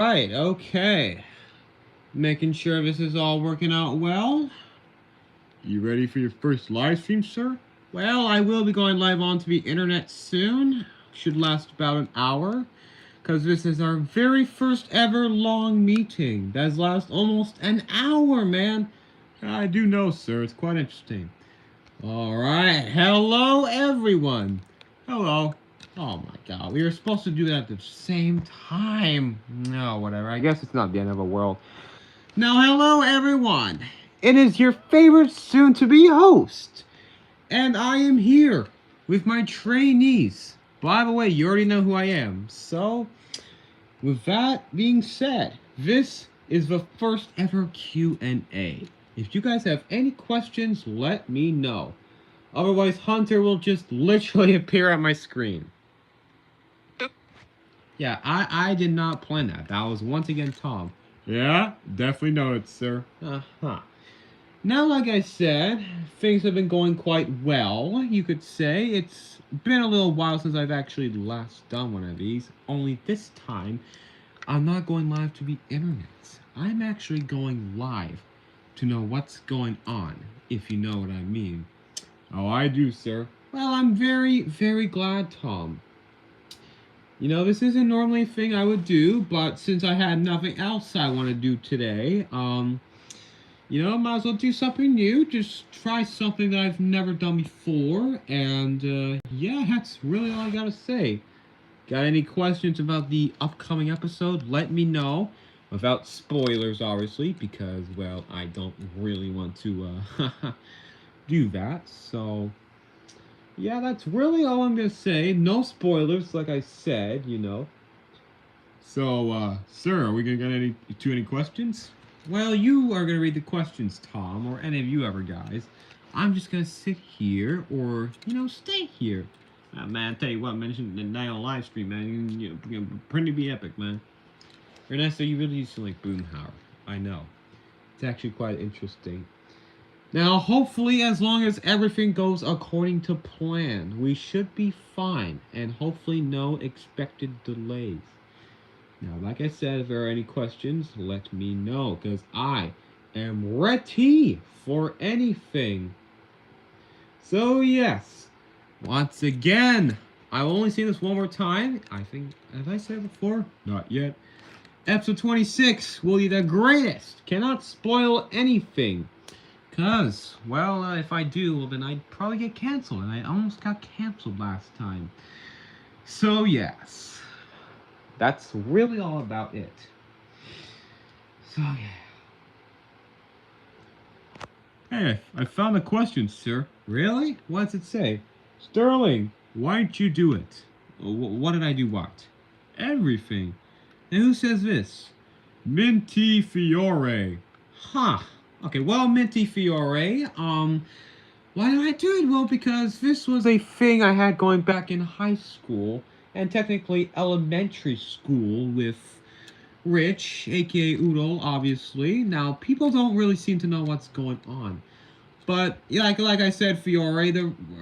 Right, okay. Making sure this is all working out well. You ready for your first live stream, sir? Well, I will be going live onto the internet soon. Should last about an hour. Because this is our very first ever long meeting. That's last almost an hour, man. I do know, sir. It's quite interesting. Alright, hello everyone. Hello. Oh my god, we were supposed to do that at the same time. No, whatever. I guess it's not the end of the world. Now, hello everyone. It is your favorite soon-to-be host. And I am here with my trainees. By the way, you already know who I am. So, with that being said, this is the first ever Q&A. If you guys have any questions, let me know. Otherwise, Hunter will just literally appear on my screen. Yeah, I did not plan that. That was once again Tom. Yeah, definitely noted, sir. Uh-huh. Now, like I said, things have been going quite well, you could say. It's been a little while since I've actually last done one of these. Only this time, I'm not going live to the internet. I'm actually going live to know what's going on, if you know what I mean. Oh, I do, sir. Well, I'm very, very glad, Tom. You know, this isn't normally a thing I would do, but since I had nothing else I want to do today, you know, might as well do something new. Just try something that I've never done before, and, yeah, that's really all I gotta say. Got any questions about the upcoming episode? Let me know. Without spoilers, obviously, because, well, I don't really want to, do that, so... Yeah, that's really all I'm gonna say. No spoilers, like I said, you know. So, sir, are we gonna get any questions? Well, you are gonna read the questions, Tom, or any of you ever guys. I'm just gonna sit here, or you know, stay here. Man, I tell you what, man, tonight on live stream, man, you're pretty be epic, man. Ernesto, you really used to like Boomhauer. I know. It's actually quite interesting. Now, hopefully, as long as everything goes according to plan, we should be fine, and hopefully no expected delays. Now, like I said, if there are any questions, let me know, because I am ready for anything. So, yes, once again, I will only say this one more time. I think, have I said it before? Not yet. Episode 26 will be the greatest. Cannot spoil anything. Because, well, if I do, well, then I'd probably get canceled. And I almost got canceled last time. So, yes. That's really all about it. So, yeah. Hey, I found the question, sir. Really? What does it say? Sterling, why'd you do it? What did I do what? Everything. And who says this? Minty Fiore. Huh. Okay, well, Minty Fiore, why did I do it? Well, because this was a thing I had going back in high school, and technically elementary school with Rich, aka Oodle, obviously. Now, people don't really seem to know what's going on. But, like I said, Fiore,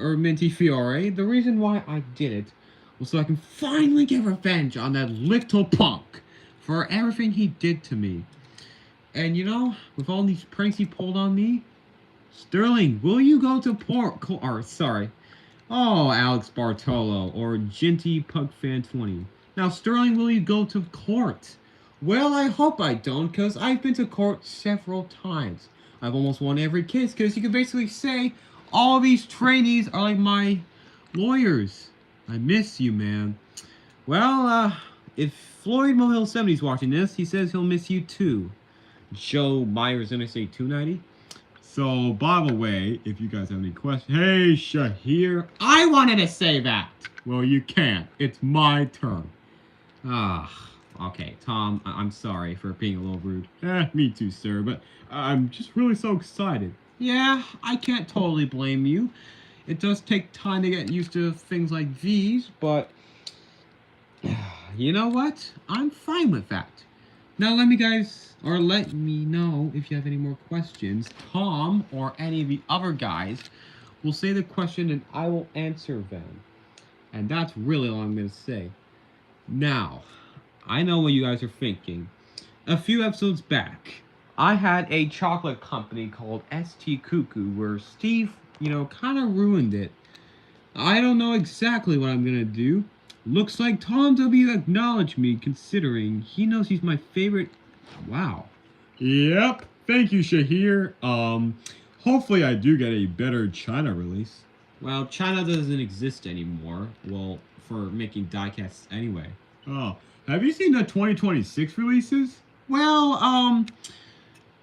or Minty Fiore, the reason why I did it was so I can finally get revenge on that little punk for everything he did to me. And you know, with all these pranks he pulled on me, Sterling, will you go to Alex Bartolo, or Ginty Pug Fan 20. Now, Sterling, will you go to court? Well, I hope I don't, because I've been to court several times. I've almost won every case, because you can basically say all these trainees are like my lawyers. I miss you, man. Well, if Floyd Mohill 70's watching this, he says he'll miss you too. Joe Myers NSA 290. So, by the way, if you guys have any questions... Hey, Shahir. I wanted to say that. Well, you can't. It's my turn. Okay, Tom, I'm sorry for being a little rude. Me too, sir, but I'm just really so excited. Yeah, I can't totally blame you. It does take time to get used to things like these, but... You know what? I'm fine with that. Now let me know if you have any more questions. Tom or any of the other guys will say the question and I will answer them. And that's really all I'm going to say. Now, I know what you guys are thinking. A few episodes back, I had a chocolate company called ST Cuckoo where Steve, kind of ruined it. I don't know exactly what I'm gonna do. Looks like Tom W acknowledged me considering he knows he's my favorite. Wow. Yep. Thank you, Shahir. Hopefully I do get a better China release. Well, China doesn't exist anymore. Well, for making diecasts anyway. Oh, have you seen the 2026 releases? Well,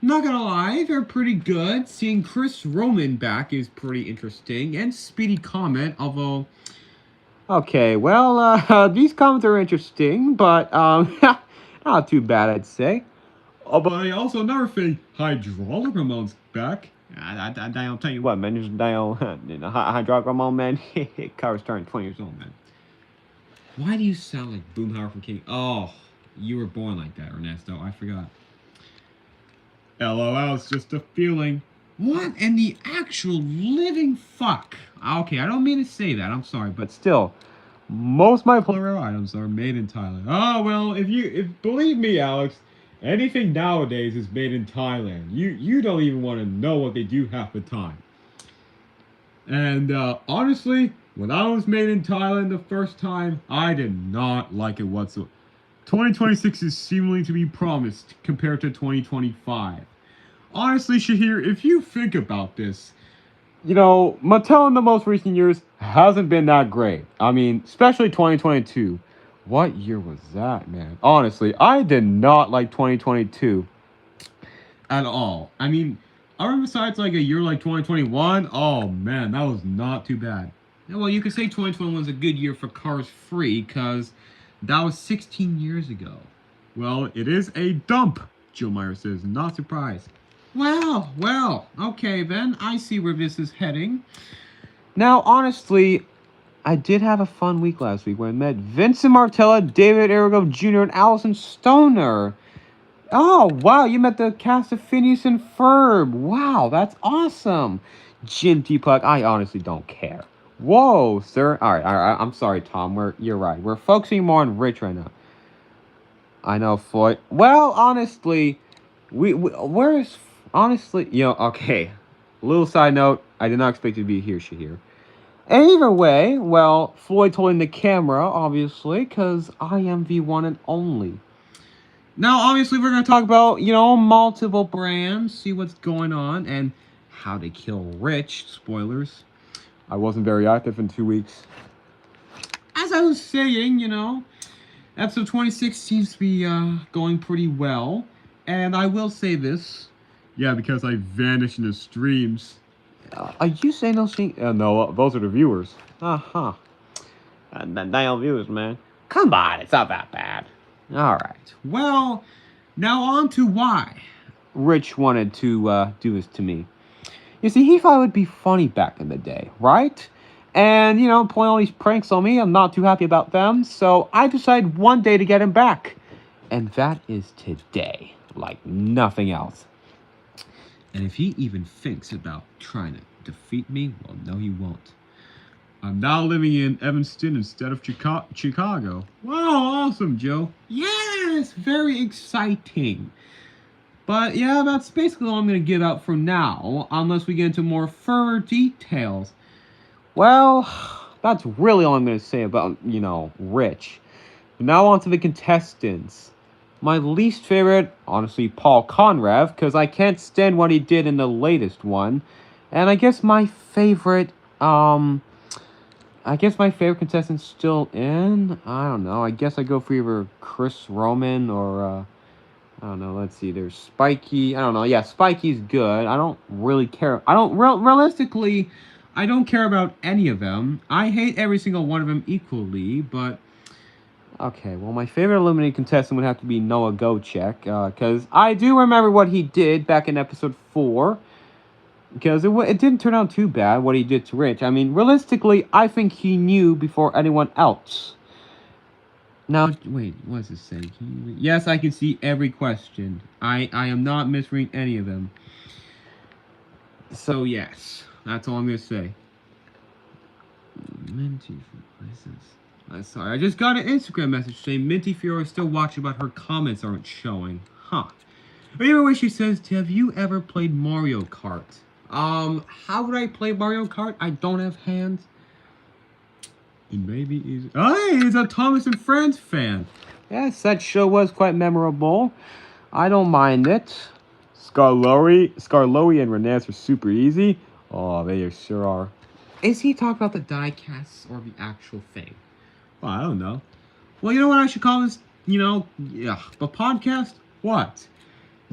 not gonna lie, they're pretty good. Seeing Chris Roman back is pretty interesting, and Speedy Comment, although... Okay, well, these comments are interesting, but, not too bad, I'd say. Oh, but also another thing, Hydraulic Ramon's back. I'll tell you what, man, just Hydraulic Ramon, man, Car's turning 20 years old, man. Why do you sound like Boomhauer from King? Oh, you were born like that, Ernesto, I forgot. LOL, it's just a feeling. What in the actual living fuck? Okay, I don't mean to say that, I'm sorry, but still, most of my plural items are made in Thailand. Oh, well, if believe me, Alex, anything nowadays is made in Thailand. You don't even want to know what they do half the time. And honestly, when I was made in Thailand the first time, I did not like it whatsoever. 2026 is seemingly to be promised compared to 2025. Honestly, Shahir, if you think about this, Mattel in the most recent years hasn't been that great. I mean, especially 2022. What year was that, man? Honestly, I did not like 2022 at all. I mean, other besides like a year like 2021, oh man, that was not too bad. Well, you could say 2021 was a good year for Cars Free because that was 16 years ago. Well, it is a dump, Jill Meyer says, not surprised. Well, okay then, I see where this is heading. Now, honestly, I did have a fun week last week when I met Vincent Martella, David Arago Jr., and Allison Stoner. Oh, wow, you met the cast of Phineas and Ferb. Wow, that's awesome. Jim Teapot, I honestly don't care. Whoa, sir. All right, I'm sorry, Tom. You're right. We're focusing more on Rich right now. I know, Floyd. Well, honestly, where's... Honestly, okay. Little side note, I did not expect you to be here, Shahir. Either way, well, Floyd's holding the camera, obviously, because I am the one and only. Now, obviously, we're going to talk about, multiple brands, see what's going on, and how to kill Rich. Spoilers. I wasn't very active in 2 weeks. As I was saying, episode 26 seems to be going pretty well. And I will say this. Yeah, because I vanished in the streams. Are you saying those things? No, those are the viewers. Uh-huh. The damn viewers, man. Come on, it's not that bad. Alright. Well, now on to why Rich wanted to do this to me. You see, he thought it would be funny back in the day, right? And, playing all these pranks on me, I'm not too happy about them. So I decided one day to get him back. And that is today. Like nothing else. And if he even thinks about trying to defeat me, well, no, he won't. I'm now living in Evanston instead of Chicago. Wow, awesome, Joe. Yes, very exciting. But yeah, that's basically all I'm going to give out for now, unless we get into more further details. Well, that's really all I'm going to say about, Rich. But now on to the contestants. My least favorite, honestly, Paul Conrav, because I can't stand what he did in the latest one. And I guess my favorite, contestant's still in. I don't know. I guess I go for either Chris Roman or, I don't know. Let's see. There's Spiky. I don't know. Yeah, Spiky's good. I don't really care. Realistically, I don't care about any of them. I hate every single one of them equally, but... Okay, well, my favorite eliminated contestant would have to be Noah Gochek, because I do remember what he did back in episode 4, because it didn't turn out too bad, what he did to Rich. I mean, realistically, I think he knew before anyone else. Now, wait, what does this say? Yes, I can see every question. I am not misreading any of them. So, yes, that's all I'm going to say. What is this? I'm sorry, I just got an Instagram message saying Minty Fiora is still watching, but her comments aren't showing. Huh. Anyway, she says, have you ever played Mario Kart? How would I play Mario Kart? I don't have hands. It maybe is. Oh, hey, he's a Thomas and Friends fan. Yes, that show was quite memorable. I don't mind it. Scarloey and Renaz are super easy. Oh, they sure are. Is he talking about the die-casts or the actual thing? Well, I don't know. Well, you know what I should call this? The podcast? What?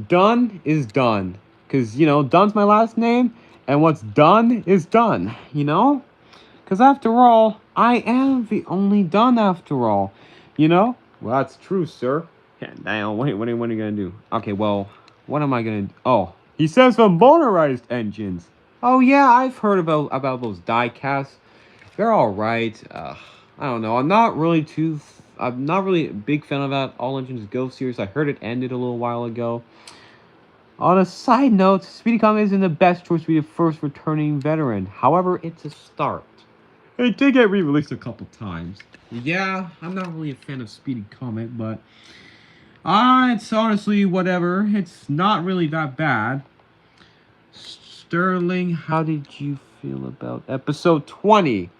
Dunn is done. Because, Dunn's my last name, and what's done is done, Because after all, I am the only Dunn after all, Well, that's true, sir. Yeah, now, wait, what are you going to do? Okay, well, what am I going to do? Oh, he says for motorized engines. Oh, yeah, I've heard about those die-casts. They're all right. I don't know. I'm not really a big fan of that All Engines Go series. I heard it ended a little while ago. On a side note, Speedy Comet isn't the best choice to be the first returning veteran. However, it's a start. It did get re-released a couple times. Yeah, I'm not really a fan of Speedy Comet, but it's honestly whatever. It's not really that bad. Sterling, how did you feel about episode 20?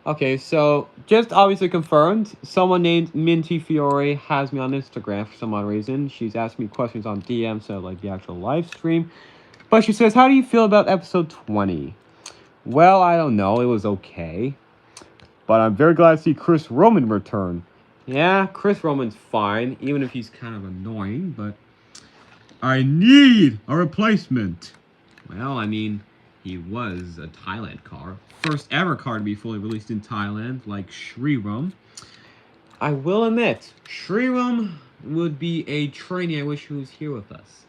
Okay, so just obviously confirmed, someone named Minty Fiore has me on Instagram for some odd reason. She's asked me questions on DM, instead of like the actual live stream. But she says, how do you feel about episode 20? Well, I don't know. It was okay. But I'm very glad to see Chris Roman return. Yeah, Chris Roman's fine, even if he's kind of annoying, but I need a replacement. Well, I mean, he was a Thailand car. First ever car to be fully released in Thailand, like Shriram. I will admit, Shriram would be a trainee I wish he was here with us.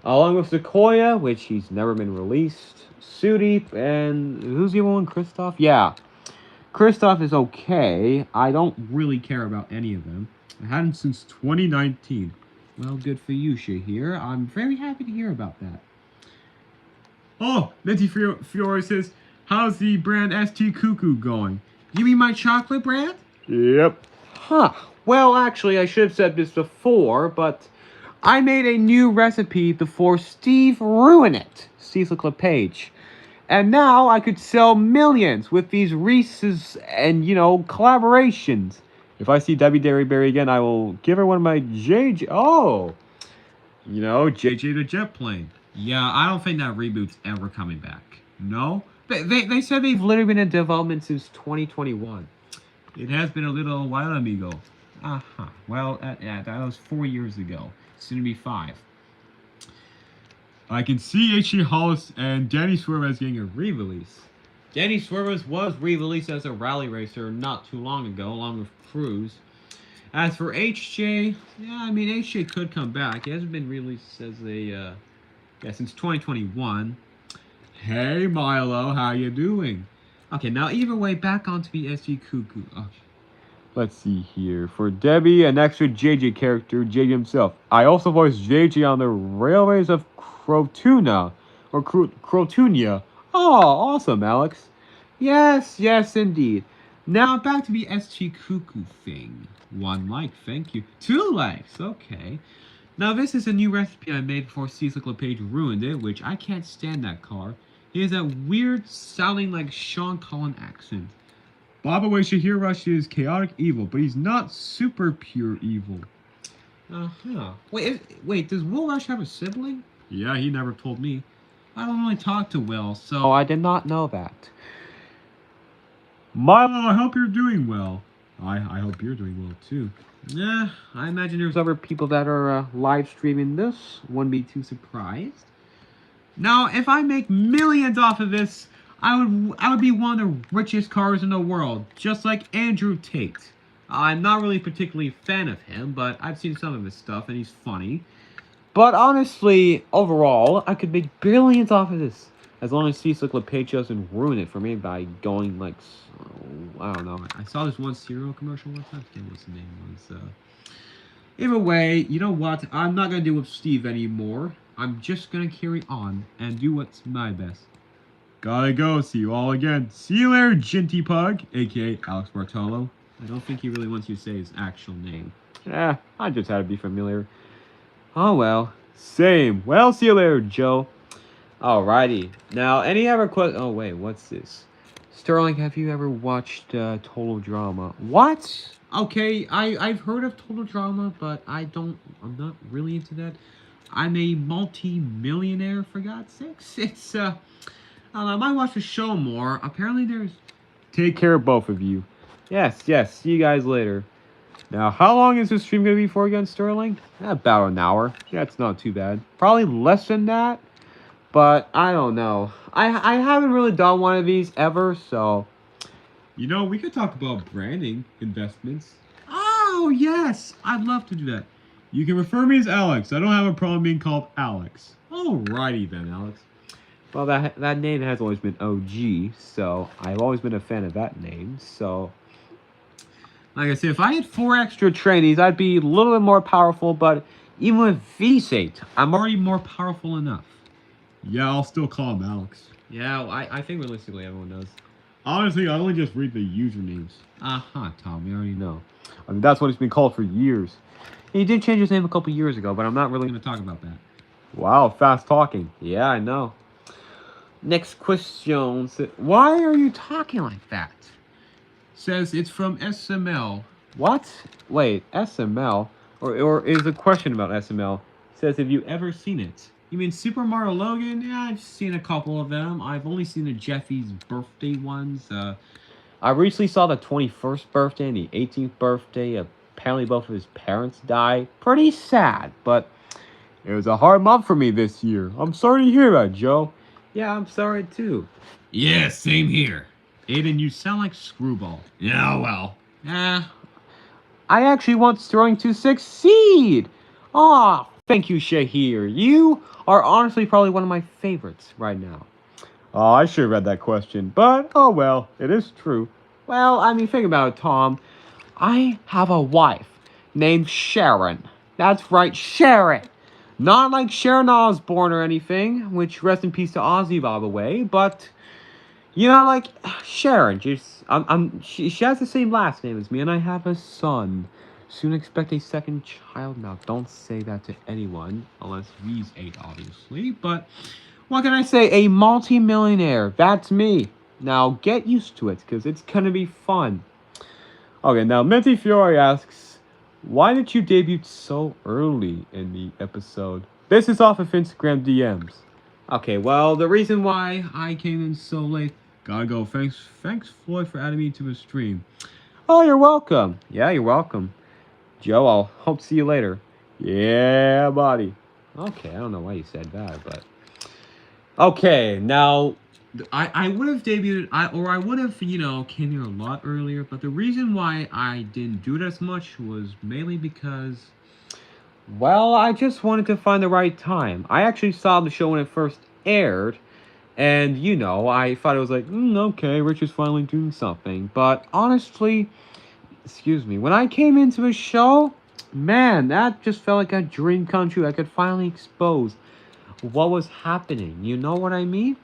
Along with Sequoia, which he's never been released. Sudeep, and who's the other one? Kristoff? Yeah. Kristoff is okay. I don't really care about any of them. I hadn't since 2019. Well, good for you, Shahir. I'm very happy to hear about that. Oh, Minty Fiore says, how's the brand ST Cuckoo going? You mean my chocolate brand? Yep. Huh. Well, actually, I should have said this before, but I made a new recipe before Steve ruined it. Steve's LePage. And now I could sell millions with these Reese's and, collaborations. If I see Debbie Derryberry again, I will give her one of my JJ. Oh! JJ the Jet Plane. Yeah, I don't think that reboot's ever coming back. No? They said they've literally been in development since 2021. It has been a little while, amigo. Uh-huh. Well, that was 4 years ago. Soon to be 5. I can see H.G. Hollis and Danny Suarez getting a re-release. Danny Suarez was re-released as a rally racer not too long ago, along with Cruz. As for HJ, HJ could come back. He hasn't been released as since 2021. Hey, Milo, how you doing? Okay, now either way, back onto the SG Cuckoo. Okay. Let's see here. For Debbie, an extra JJ character, JJ himself. I also voiced JJ on the Railways of Crotuna, or Crotunia. Oh, awesome, Alex. Yes, indeed. Now, back to the SG Cuckoo thing. 1 like, thank you. 2 likes, okay. Now, this is a new recipe I made before Cecil LePage ruined it, which I can't stand that car. He has that weird, sounding like Sean Cullen accent. By the way, Shahir Rush is chaotic evil, but he's not super pure evil. Uh-huh. Wait, does Will Rush have a sibling? Yeah, he never told me. I don't really talk to Will, so I did not know that. Milo, I hope you're doing well. I hope you're doing well, too. Yeah, I imagine there's other people that are live streaming this. Wouldn't be too surprised. Now, if I make millions off of this, I would be one of the richest cars in the world, just like Andrew Tate. I'm not really particularly a fan of him, but I've seen some of his stuff, and he's funny. But honestly, overall, I could make billions off of this, as long as Cecil LePage doesn't ruin it for me by going like, I don't know. I saw this one cereal commercial one time. I forget what the name was. Either way, you know what? I'm not gonna deal with Steve anymore. I'm just gonna carry on and do what's my best. Gotta go. See you all again. See you later, Jinty Pug, aka Alex Bartolo. I don't think he really wants you to say his actual name. Yeah, I just had to be familiar. Oh well. Same. Well, see you later, Joe. Alrighty. Now, any other question? Oh wait, what's this? Sterling, have you ever watched Total Drama? What? Okay, I've heard of Total Drama, but I'm not really into that. I'm a multi-millionaire, for God's sakes. It's I might watch the show more. Apparently there's... Take care of both of you. Yes, yes. See you guys later. Now, how long is this stream going to be for again, Sterling? About an hour. Yeah, it's not too bad. Probably less than that, but I don't know. I haven't really done one of these ever, so... You know, we could talk about branding investments. Oh, yes! I'd love to do that. You can refer me as Alex. I don't have a problem being called Alex. Alrighty then, Alex. Well, that name has always been OG, so I've always been a fan of that name, so... Like I said, if I had 4 extra trainees, I'd be a little bit more powerful, but even with these 8, I'm already more powerful enough. Yeah, I'll still call him Alex. Yeah, well, I think realistically everyone knows. Honestly, I only just read the usernames. Tom, we already know. I mean, that's what he's been called for years. He did change his name a couple years ago, but I'm not really going to talk about that. Wow, fast talking. Yeah, I know. Next question. Why are you talking like that? Says it's from SML. What? Wait, SML? Or is a question about SML? Says, have you ever seen it? You mean Super Mario Logan? Yeah, I've seen a couple of them. I've only seen the Jeffy's birthday ones. I recently saw the 21st birthday and the 18th birthday. Apparently both of his parents died. Pretty sad, but it was a hard month for me this year. I'm sorry to hear that, Joe. Yeah, I'm sorry too. Yeah, same here. Aiden, you sound like Screwball. Yeah, well. I actually want Sterling to succeed. Aw, thank you, Shahir. You are honestly probably one of my favorites right now. Oh, I should have read that question, but oh well, it is true. Well, I mean, think about it, Tom. I have a wife named Sharon. That's right, Sharon. Not like Sharon Osbourne or anything, which rest in peace to Ozzy, by the way, but... You know, like, Sharon, she has the same last name as me, and I have a son. Soon expect a second child. Now, don't say that to anyone, unless he's 8, obviously. But, what can I say? A multi-millionaire. That's me. Now, get used to it, because it's gonna be fun. Okay, now, Minty Fiore asks, why did you debut so early in the episode? This is off of Instagram DMs. Okay, well, the reason why I came in so late... Gotta go. Thanks, Floyd, for adding me to his stream. Oh, you're welcome. Yeah, you're welcome. Joe, I'll hope to see you later. Yeah, buddy. Okay, I don't know why you said that, but... Okay, now... I would have debuted, I would have, you know, came here a lot earlier, but the reason why I didn't do it as much was mainly because... Well, I just wanted to find the right time. I actually saw the show when it first aired, and, you know, I thought it was like, okay, Rich is finally doing something. But honestly, excuse me, when I came into the show, man, that just felt like a dream come true. I could finally expose what was happening. You know what I mean?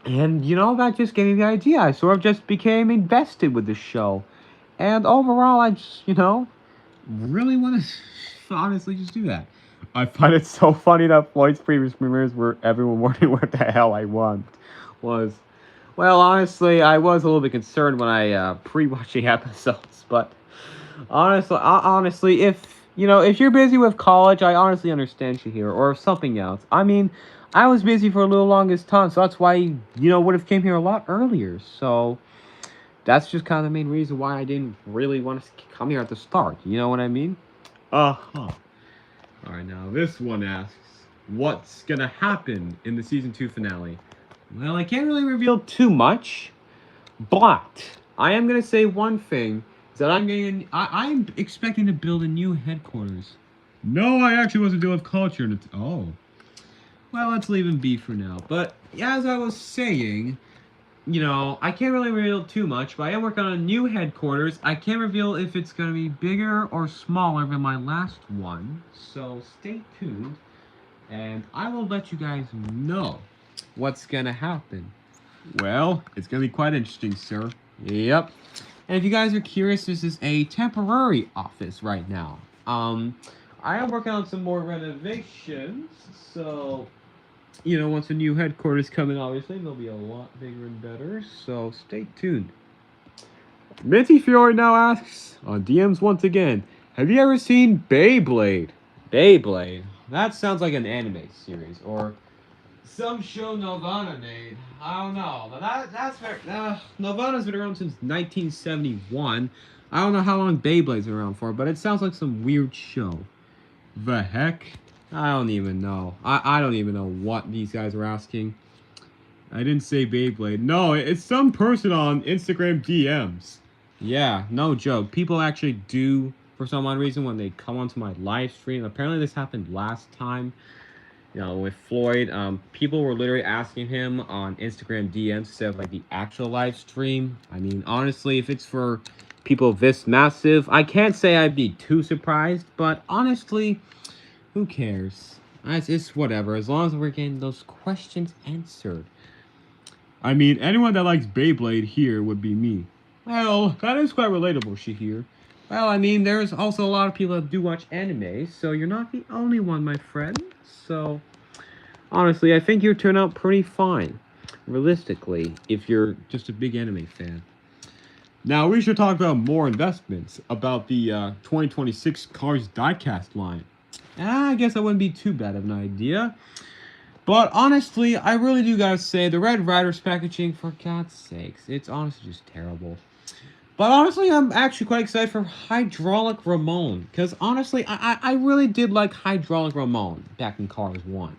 And, you know, that just gave me the idea. I sort of just became invested with the show. And overall, I just, you know, really want to honestly just do that. I find it so funny that Floyd's previous premieres were everyone wondering what the hell I want was. Well, honestly, I was a little bit concerned when I pre-watched the episodes, but honestly, if you're busy with college, I honestly understand you here, or something else. I mean, I was busy for a little longest time, so that's why would have came here a lot earlier. So that's just kind of the main reason why I didn't really want to come here at the start. You know what I mean? Alright, now this one asks, what's gonna happen in the Season 2 finale? Well, I can't really reveal too much, but I am gonna say one thing, is that I'm expecting to build a new headquarters. No, I actually wasn't dealing with culture. Oh. Well, let's leave him be for now. But, as I was saying, I can't really reveal too much, but I am working on a new headquarters. I can't reveal if it's going to be bigger or smaller than my last one, so stay tuned, and I will let you guys know what's going to happen. Well, it's going to be quite interesting, sir. Yep. And if you guys are curious, this is a temporary office right now. I am working on some more renovations, so once a new headquarters come in, obviously they'll be a lot bigger and better. So stay tuned. Minty Fiore now asks on DMs once again, have you ever seen Beyblade? Beyblade? That sounds like an anime series or some show Nelvana made. I don't know. But that's very. Nelvana's been around since 1971. I don't know how long Beyblade's been around for, but it sounds like some weird show. The heck? I don't even know. I don't even know what these guys are asking. I didn't say Beyblade. No, it's some person on Instagram DMs. Yeah, no joke. People actually do, for some odd reason, when they come onto my live stream. Apparently this happened last time. With Floyd, people were literally asking him on Instagram DMs instead of like the actual live stream. I mean, honestly, if it's for people this massive, I can't say I'd be too surprised, but honestly, who cares? It's whatever, as long as we're getting those questions answered. I mean, anyone that likes Beyblade here would be me. Well, that is quite relatable, Shahir. Well, I mean, there's also a lot of people that do watch anime, so you're not the only one, my friend. So, honestly, I think you turn out pretty fine, realistically, if you're just a big anime fan. Now, we should talk about more investments, about the 2026 Cars diecast line. I guess that wouldn't be too bad of an idea. But honestly, I really do gotta say, the Red Riders packaging, for God's sakes, it's honestly just terrible. But honestly, I'm actually quite excited for Hydraulic Ramon. Because honestly, I really did like Hydraulic Ramon back in Cars 1.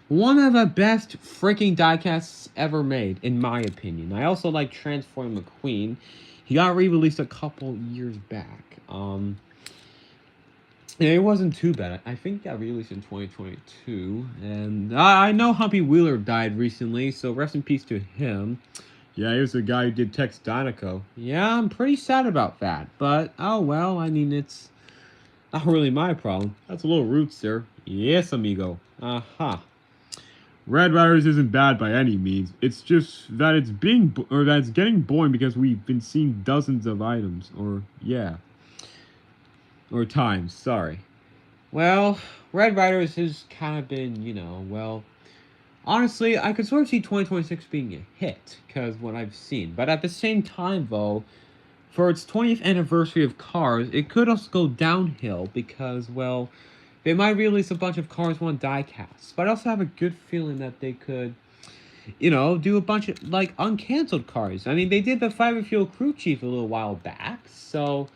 One of the best freaking diecasts ever made, in my opinion. I also like Transform McQueen. He got re-released a couple years back. It wasn't too bad. I think it got released in 2022. And I know Humpy Wheeler died recently, so rest in peace to him. Yeah, he was the guy who did Tex Dinoco. Yeah, I'm pretty sad about that. But, oh well, I mean, it's not really my problem. That's a little rude, sir. Yes, amigo. Aha. Red Riders isn't bad by any means. It's just that it's getting boring because we've been seeing dozens of items. Or times, sorry. Well, Red Riders has kind of been, well, honestly, I could sort of see 2026 being a hit, because what I've seen. But at the same time, though, for its 20th anniversary of Cars, it could also go downhill, because, well, they might release a bunch of Cars 1 diecasts. But I also have a good feeling that they could, do a bunch of, like, uncanceled Cars. I mean, they did the Fiber Fuel Crew Chief a little while back, so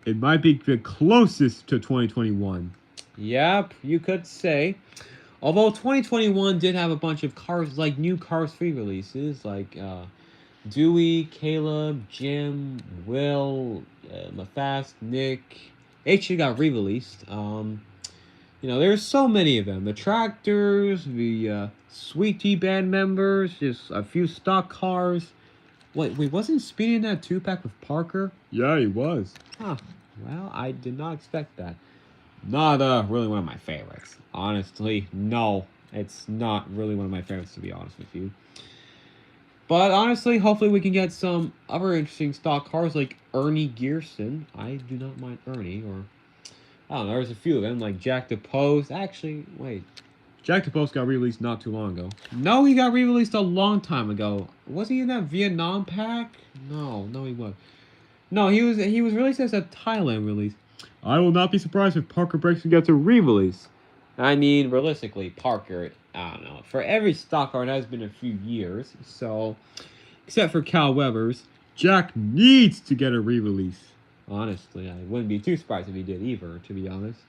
it might be the closest to 2021. Yep, you could say. Although 2021 did have a bunch of Cars, like new Cars 3 releases, like Dewey, Caleb, Jim, Will, Mathas, Nick. Actually got re-released. There's so many of them. The Tractors, the Sweet Tea Band members, just a few stock cars. Wait, wasn't Speedy in that 2-pack with Parker? Yeah, he was. Huh. Well, I did not expect that. Not really one of my favorites. Honestly, no. It's not really one of my favorites, to be honest with you. But honestly, hopefully we can get some other interesting stock cars like Ernie Gearson. I do not mind Ernie, or I don't know, there's a few of them, like Jack the Post. Actually, wait. Jack the Post got re-released not too long ago. No, he got re-released a long time ago. Was he in that Vietnam pack? No, he was. No, he was released as a Thailand release. I will not be surprised if Parker Brexton gets a re-release. I mean, realistically, Parker, I don't know. For every stock car, it has been a few years. So, except for Cal Weber's, Jack needs to get a re-release. Honestly, I wouldn't be too surprised if he did either, to be honest.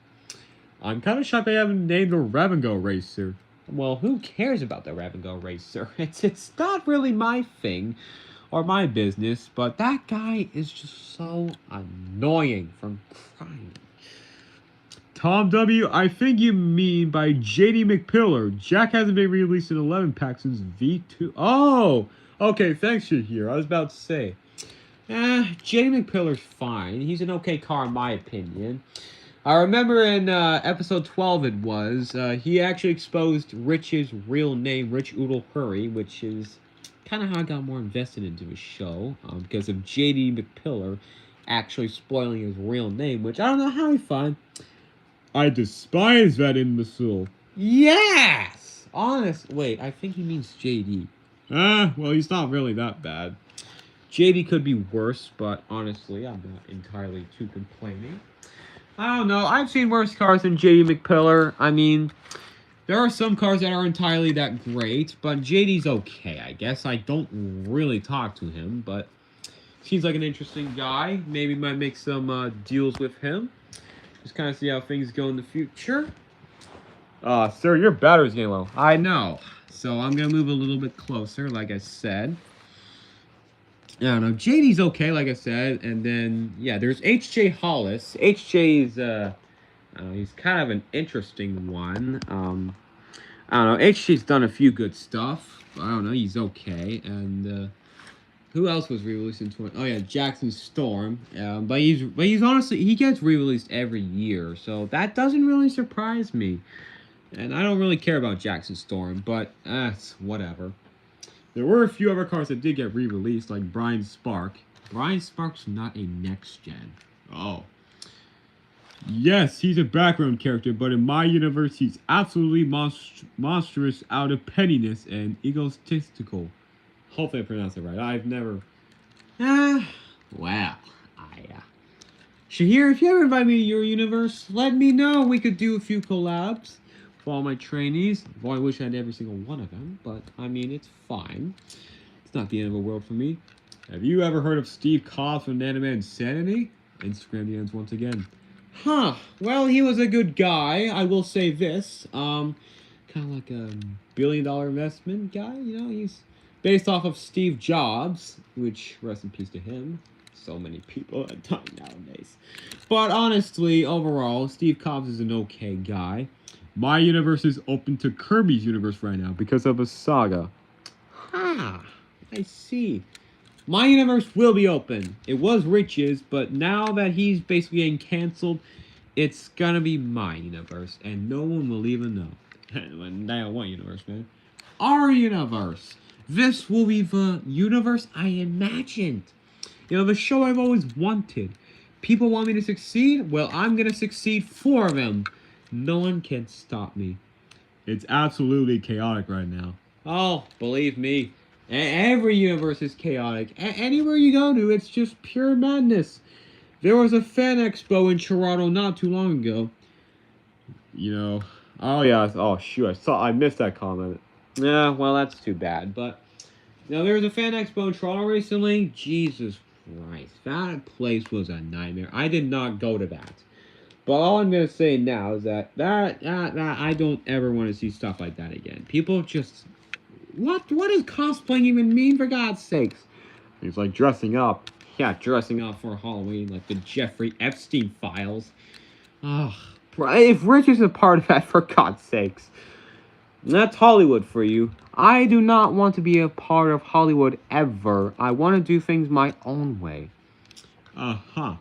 I'm kind of shocked they haven't named the Rev and Go Racer. Well, who cares about the Rev and Go Racer? It's not really my thing or my business, but that guy is just so annoying from crying. Tom W., I think you mean by JD McPillar. Jack hasn't been released in 11 packs since V2. Oh! Okay, thanks, Shahir. I was about to say. JD McPillar's fine. He's an okay car in my opinion. I remember in episode 12 it was, he actually exposed Rich's real name, Rich Oodle Hurry, which is kind of how I got more invested into his show because of J.D. McPillar actually spoiling his real name, which I don't know how he found. I despise that imbecile. Yes! Honest. Wait, I think he means JD. Well, he's not really that bad. JD could be worse, but honestly, I'm not entirely too complaining. I don't know. I've seen worse cars than JD McPillar. I mean, there are some cars that are entirely that great, but JD's okay, I guess. I don't really talk to him, but seems like an interesting guy. Maybe might make some deals with him. Just kind of see how things go in the future. Sir, your battery's getting low. I know. So I'm going to move a little bit closer, like I said. I don't know. JD's okay, like I said. And then, yeah, there's H.J. Hollis. H.J.'s, I don't know, he's kind of an interesting one. I don't know. H.J.'s done a few good stuff. I don't know. He's okay. And, who else was re-released in 20? Oh yeah, Jackson Storm. But he's honestly, he gets re-released every year, so that doesn't really surprise me. And I don't really care about Jackson Storm, but it's whatever. There were a few other cars that did get re-released, like Brian Spark. Brian Spark's not a next gen. Oh. Yes, he's a background character, but in my universe, he's absolutely monstrous out of pettiness and egotistical. Hopefully I pronounced it right. I've never... well, Shahir, if you ever invite me to your universe, let me know. We could do a few collabs for all my trainees. Boy, I wish I had every single one of them, but, I mean, it's fine. It's not the end of the world for me. Have you ever heard of Steve Cobbs from Anime Insanity? Instagram the ends once again. Huh. Well, he was a good guy. I will say this. Kind of like a billion-dollar investment guy, you know? He's... based off of Steve Jobs, which, rest in peace to him. So many people are dying nowadays. But honestly, overall, Steve Jobs is an okay guy. My universe is open to Kirby's universe right now because of a saga. Ah, I see. My universe will be open. It was Rich's, but now that he's basically getting canceled, it's gonna be my universe, and no one will even know. Now, what universe, man? Our universe. This will be the universe I imagined. You know, the show I've always wanted. People want me to succeed? Well, I'm going to succeed for them. No one can stop me. It's absolutely chaotic right now. Oh, believe me. Every universe is chaotic. Anywhere you go to, it's just pure madness. There was a fan expo in Toronto not too long ago. You know... Oh, yeah. Oh, shoot. I missed that comment. Yeah, well, that's too bad. But, you know, there was a fan expo in Toronto recently. Jesus Christ. That place was a nightmare. I did not go to that. But all I'm going to say now is that I don't ever want to see stuff like that again. People just... What does cosplaying even mean, for God's sakes? It's like dressing up. Yeah, dressing up for Halloween, like the Jeffrey Epstein files. Ugh. If Rich is a part of that, for God's sakes. That's Hollywood for you. I do not want to be a part of Hollywood ever. I want to do things my own way. Uh-huh.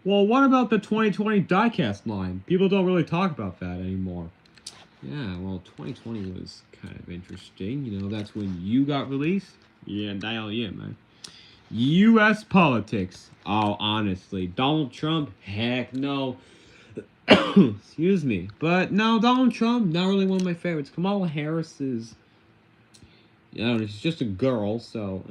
Well, what about the 2020 diecast line? People don't really talk about that anymore. Yeah, well, 2020 was kind of interesting. You know, that's when you got released. Yeah, dial yeah, man. U.S. politics. Oh, honestly. Donald Trump? Heck no. Excuse me. But no, Donald Trump, not really one of my favorites. Kamala Harris is... You know, she's just a girl, so...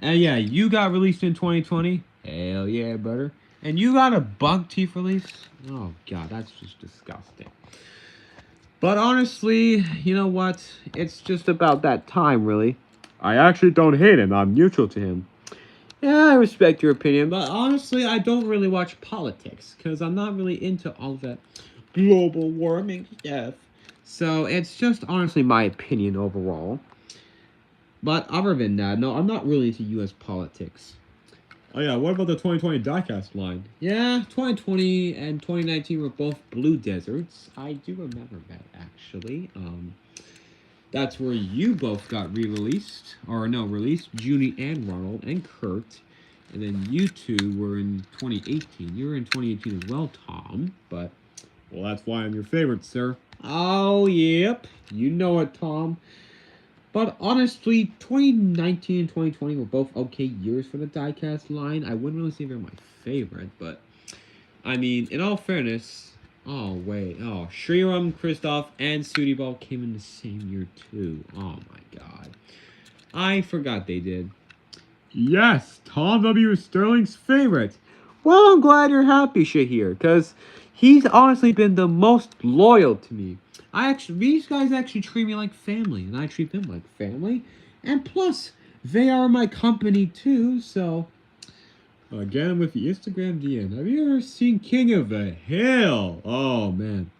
And yeah, you got released in 2020. Hell yeah, brother. And you got a Bug Teeth release? Oh, God, that's just disgusting. But honestly, you know what? It's just about that time, really. I actually don't hate him. I'm neutral to him. Yeah, I respect your opinion, but honestly, I don't really watch politics, because I'm not really into all that global warming stuff. So, it's just honestly my opinion overall. But other than that, no, I'm not really into U.S. politics. Oh yeah, what about the 2020 diecast line? Yeah, 2020 and 2019 were both Blue Deserts. I do remember that, actually. That's where you both got re-released. Or no, released. Junie and Ronald and Kurt. And then you two were in 2018. You were in 2018 as well, Tom. But, well, that's why I'm your favorite, sir. Oh, yep. You know it, Tom. But honestly, 2019 and 2020 were both okay years for the diecast line. I wouldn't really say they're my favorite, but I mean, in all fairness, oh wait, oh Shriram, Kristoff, and Sooty Ball came in the same year too. Oh my god, I forgot they did. Yes, Tom W. is Sterling's favorite. Well, I'm glad you're happy, Shahir, because he's honestly been the most loyal to me. These guys actually treat me like family, and I treat them like family. And plus, they are my company too, so. Again with the Instagram DM. Have you ever seen King of the Hill? Oh man.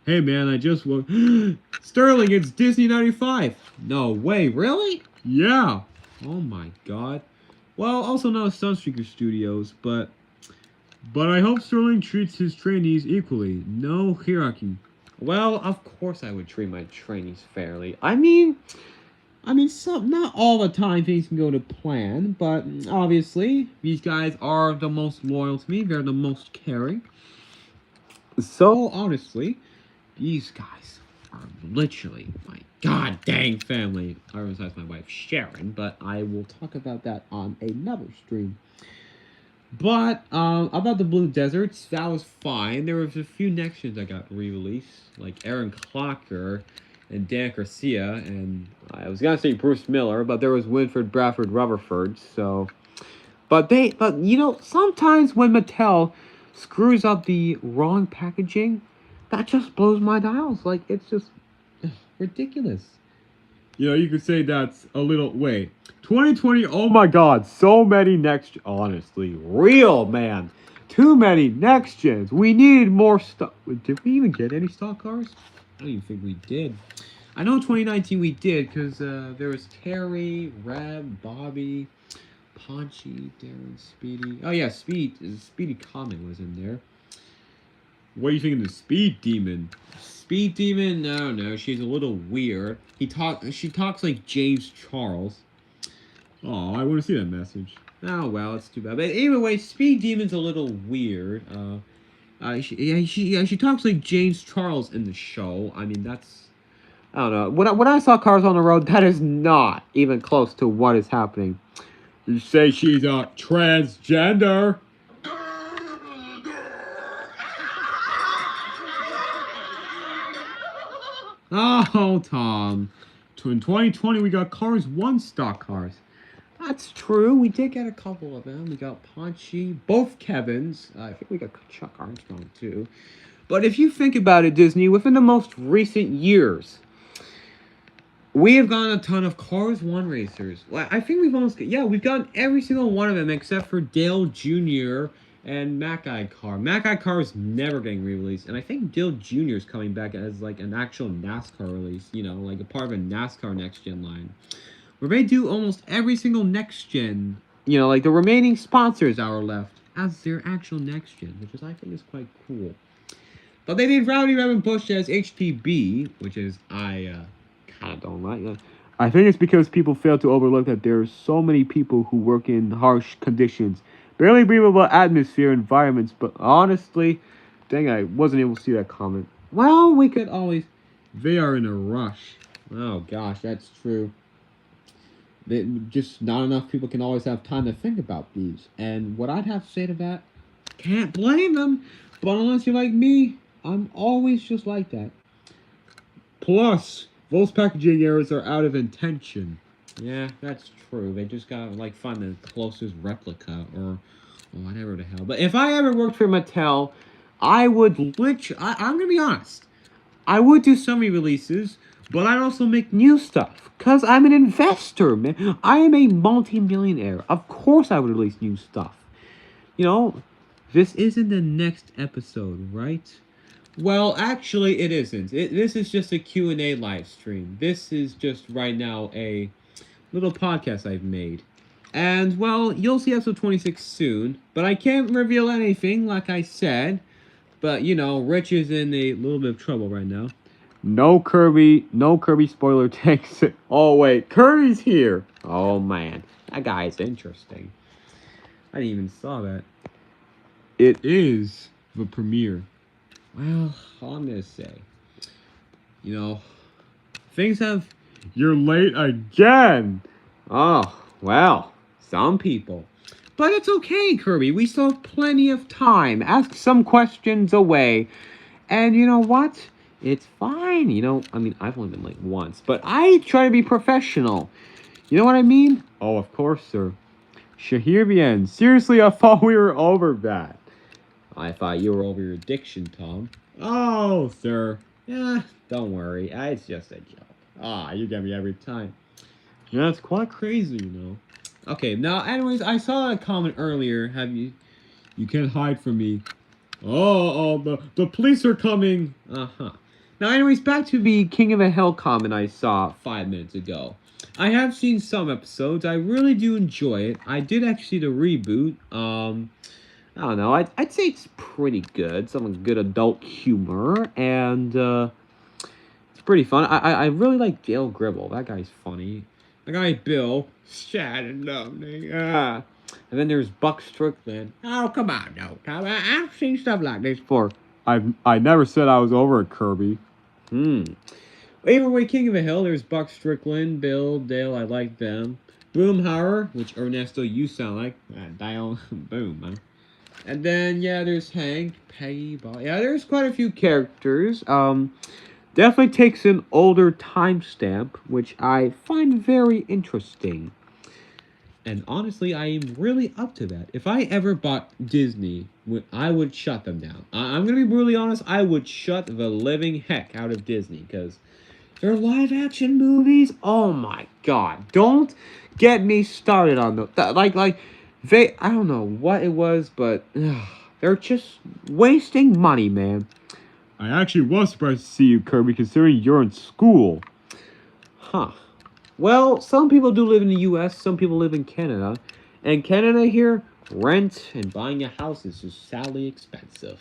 Hey man, I just woke. Sterling, it's Disney 95. No way, really? Yeah. Oh my god. Well, also known as Sunstreaker Studios, but I hope Sterling treats his trainees equally. No hierarchy. well, of course I would treat my trainees fairly. I mean, not all the time things can go to plan, but obviously these guys are the most loyal to me. They're the most caring. So honestly, these guys are literally my god dang family. I realize that's my wife Sharon, but I will talk about that on another stream. But about the Blue Deserts, that was fine. There was a few next gens that got re-released, like Aaron Clocker and Dan Garcia, and I was gonna say Bruce Miller, but there was Winfred Bradford Rutherford. So, but you know, sometimes when Mattel screws up the wrong packaging, that just blows my dials. Like it's just ridiculous. You know, you could say that's a little. Wait. 2020, oh my god, so many next. Honestly, real man. Too many next gens. We needed more stuff. Did we even get any stock cars? I don't even think we did. I know 2019 we did because there was Terry, Reb, Bobby, Paunchy, Darren, Speedy. Oh yeah, Speedy Comet was in there. What are you thinking of the Speed Demon? Speed Demon, no, she's a little weird. She talks like James Charles. Oh, I want to see that message. Oh well, it's too bad. But anyway, Speed Demon's a little weird. She talks like James Charles in the show. I mean, that's I don't know. When I saw Cars on the Road, that is not even close to what is happening. You say she's a transgender? oh Tom. In 2020, we got Cars 1 stock cars. That's true. We did get a couple of them. We got Paunchy, both Kevins. I think we got Chuck Armstrong too. But if you think about it, Disney, within the most recent years, we have gotten a ton of Cars 1 racers. Well, I think we've gotten every single one of them except for Dale Jr. and Mackay Car. Mackay Car is never getting re-released, and I think Dale Jr. is coming back as like an actual NASCAR release, you know, like a part of a NASCAR Next Gen line. Where they do almost every single Next Gen, you know, like the remaining sponsors are left as their actual Next Gen, which is, I think, is quite cool. But they did Rowdy Reverend Bush as HPB, which is, I kind of don't like. I think it's because people fail to overlook that there are so many people who work in harsh conditions, barely breathable atmosphere environments, but honestly, dang, I wasn't able to see that comment. Well, we could always. They are in a rush. Oh gosh, that's true. Just not enough people can always have time to think about these. And what I'd have to say to that, can't blame them. But unless you're like me, I'm always just like that. Plus, those packaging errors are out of intention. Yeah, that's true. They just gotta like find the closest replica or whatever the hell. But if I ever worked for Mattel, I would I'm gonna be honest. I would do some re-releases, but I'd also make new stuff. Cause I'm an investor, man. I am a multi-millionaire. Of course I would release new stuff. You know, this isn't the next episode, right? Well, actually, it isn't. This is just a Q&A live stream. This is just right now a little podcast I've made. And, well, you'll see episode 26 soon. But I can't reveal anything, like I said. But, you know, Rich is in a little bit of trouble right now. No Kirby spoiler takes it. Oh, wait, Kirby's here. Oh, man. That guy is interesting. I didn't even saw that. It is the premiere. Well, all I'm going to say, you know, things have You're late again. Oh, well, some people. But it's okay, Kirby. We still have plenty of time. Ask some questions away. And you know what? It's fine. I mean, I've only been late once, but I try to be professional. You know what I mean? Oh, of course, sir. Shahir bien. Seriously, I thought we were over that. I thought you were over your addiction, Tom. Oh, sir. Yeah, don't worry. It's just a joke. You get me every time. Yeah, it's quite crazy. Okay, now, anyways, I saw a comment earlier. You can't hide from me. The police are coming. Uh-huh. Now, anyways, back to the King of the Hill comment I saw 5 minutes ago. I have seen some episodes. I really do enjoy it. I did actually see the reboot. I don't know. I'd say it's pretty good. Some good adult humor, and it's pretty fun. I really like Dale Gribble. That guy's funny. The guy Bill, sad and lonely. And then there's Buck Strickland. Oh, come on, no, Tom. I've seen stuff like this before. I never said I was over it, Kirby. Either way, King of the Hill, there's Buck Strickland, Bill, Dale, I like them. Boomhauer, which Ernesto, you sound like. Dial, boom, man. And then, yeah, there's Hank, Peggy, Bob. Yeah, there's quite a few characters. Definitely takes an older timestamp, which I find very interesting. And honestly, I am really up to that. If I ever bought Disney, I would shut them down. I'm going to be really honest, I would shut the living heck out of Disney, because their live-action movies, oh my god. Don't get me started on those. I don't know what it was, but they're just wasting money, man. I actually was surprised to see you, Kirby, considering you're in school. Huh. Well, some people do live in the U.S., some people live in Canada. And Canada here, rent and buying a house is just sadly expensive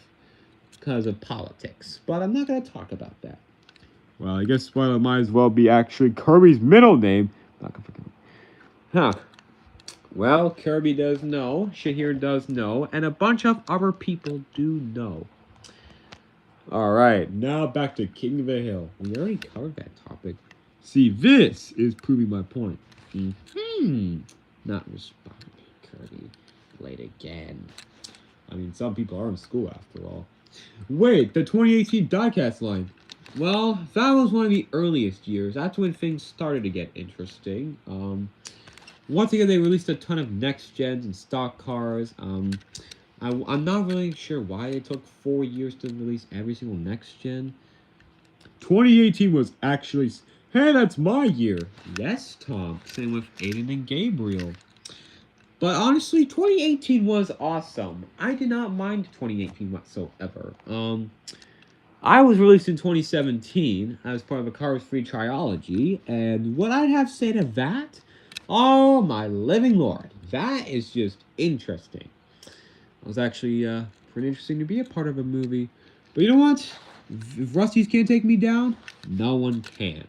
because of politics. But I'm not going to talk about that. Well, I guess Spoiler might as well be actually Kirby's middle name. Not gonna forget. Huh. Well, Kirby does know, Shahir does know, and a bunch of other people do know. Alright, now back to King of the Hill. We already covered that topic. See, this is proving my point. Not responding, Kirby. Late again. I mean, some people are in school after all. Wait, the 2018 diecast line. Well, that was one of the earliest years. That's when things started to get interesting. Once again, they released a ton of next gens and stock cars. I'm not really sure why it took 4 years to release every single next gen. 2018 was actually... Hey, that's my year. Yes, Tom. Same with Aiden and Gabriel. But honestly, 2018 was awesome. I did not mind 2018 whatsoever. I was released in 2017 as part of a Cars 3 trilogy, and what I'd have to say to that? Oh my living lord, that is just interesting. It was actually pretty interesting to be a part of a movie. But you know what? If Rusty's can't take me down, no one can.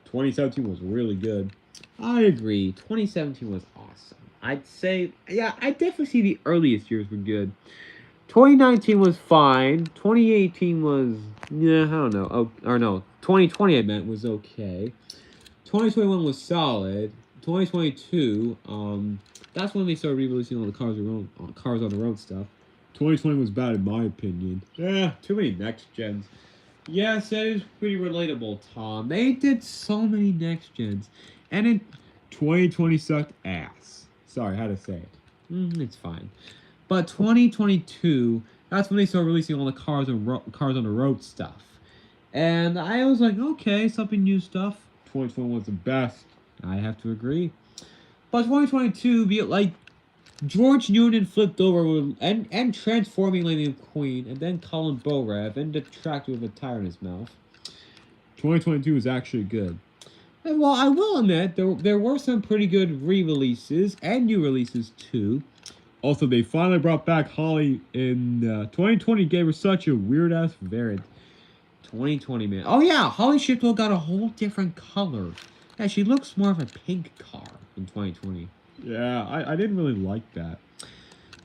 2017 was really good. I agree, 2017 was awesome. I'd say, yeah, I definitely see the earliest years were good. 2019 was fine. 2018 was, yeah, I don't know. Oh, or no, 2020 I meant was okay. 2021 was solid. 2022, that's when they started re-releasing all the Cars on the Road stuff. 2020 was bad in my opinion. Yeah, too many next gens. Yes, that is pretty relatable, Tom. They did so many next gens, and in 2020 sucked ass. Sorry, how to say it. It's fine. But 2022, that's when they started releasing all the Cars on the Road stuff. And I was like, okay, something new stuff. 2021 was the best. I have to agree. But 2022, be it like George Noonan flipped over and transforming Lightning McQueen, and then Colin Borev, and detracted with a tire in his mouth. 2022 was actually good. And while I will admit, there were some pretty good re-releases and new releases too. Also, they finally brought back Holly in 2020. Gave her such a weird-ass variant. 2020, man. Oh, yeah, Holly Shipwell got a whole different color. Yeah, she looks more of a pink car in 2020. Yeah, I didn't really like that.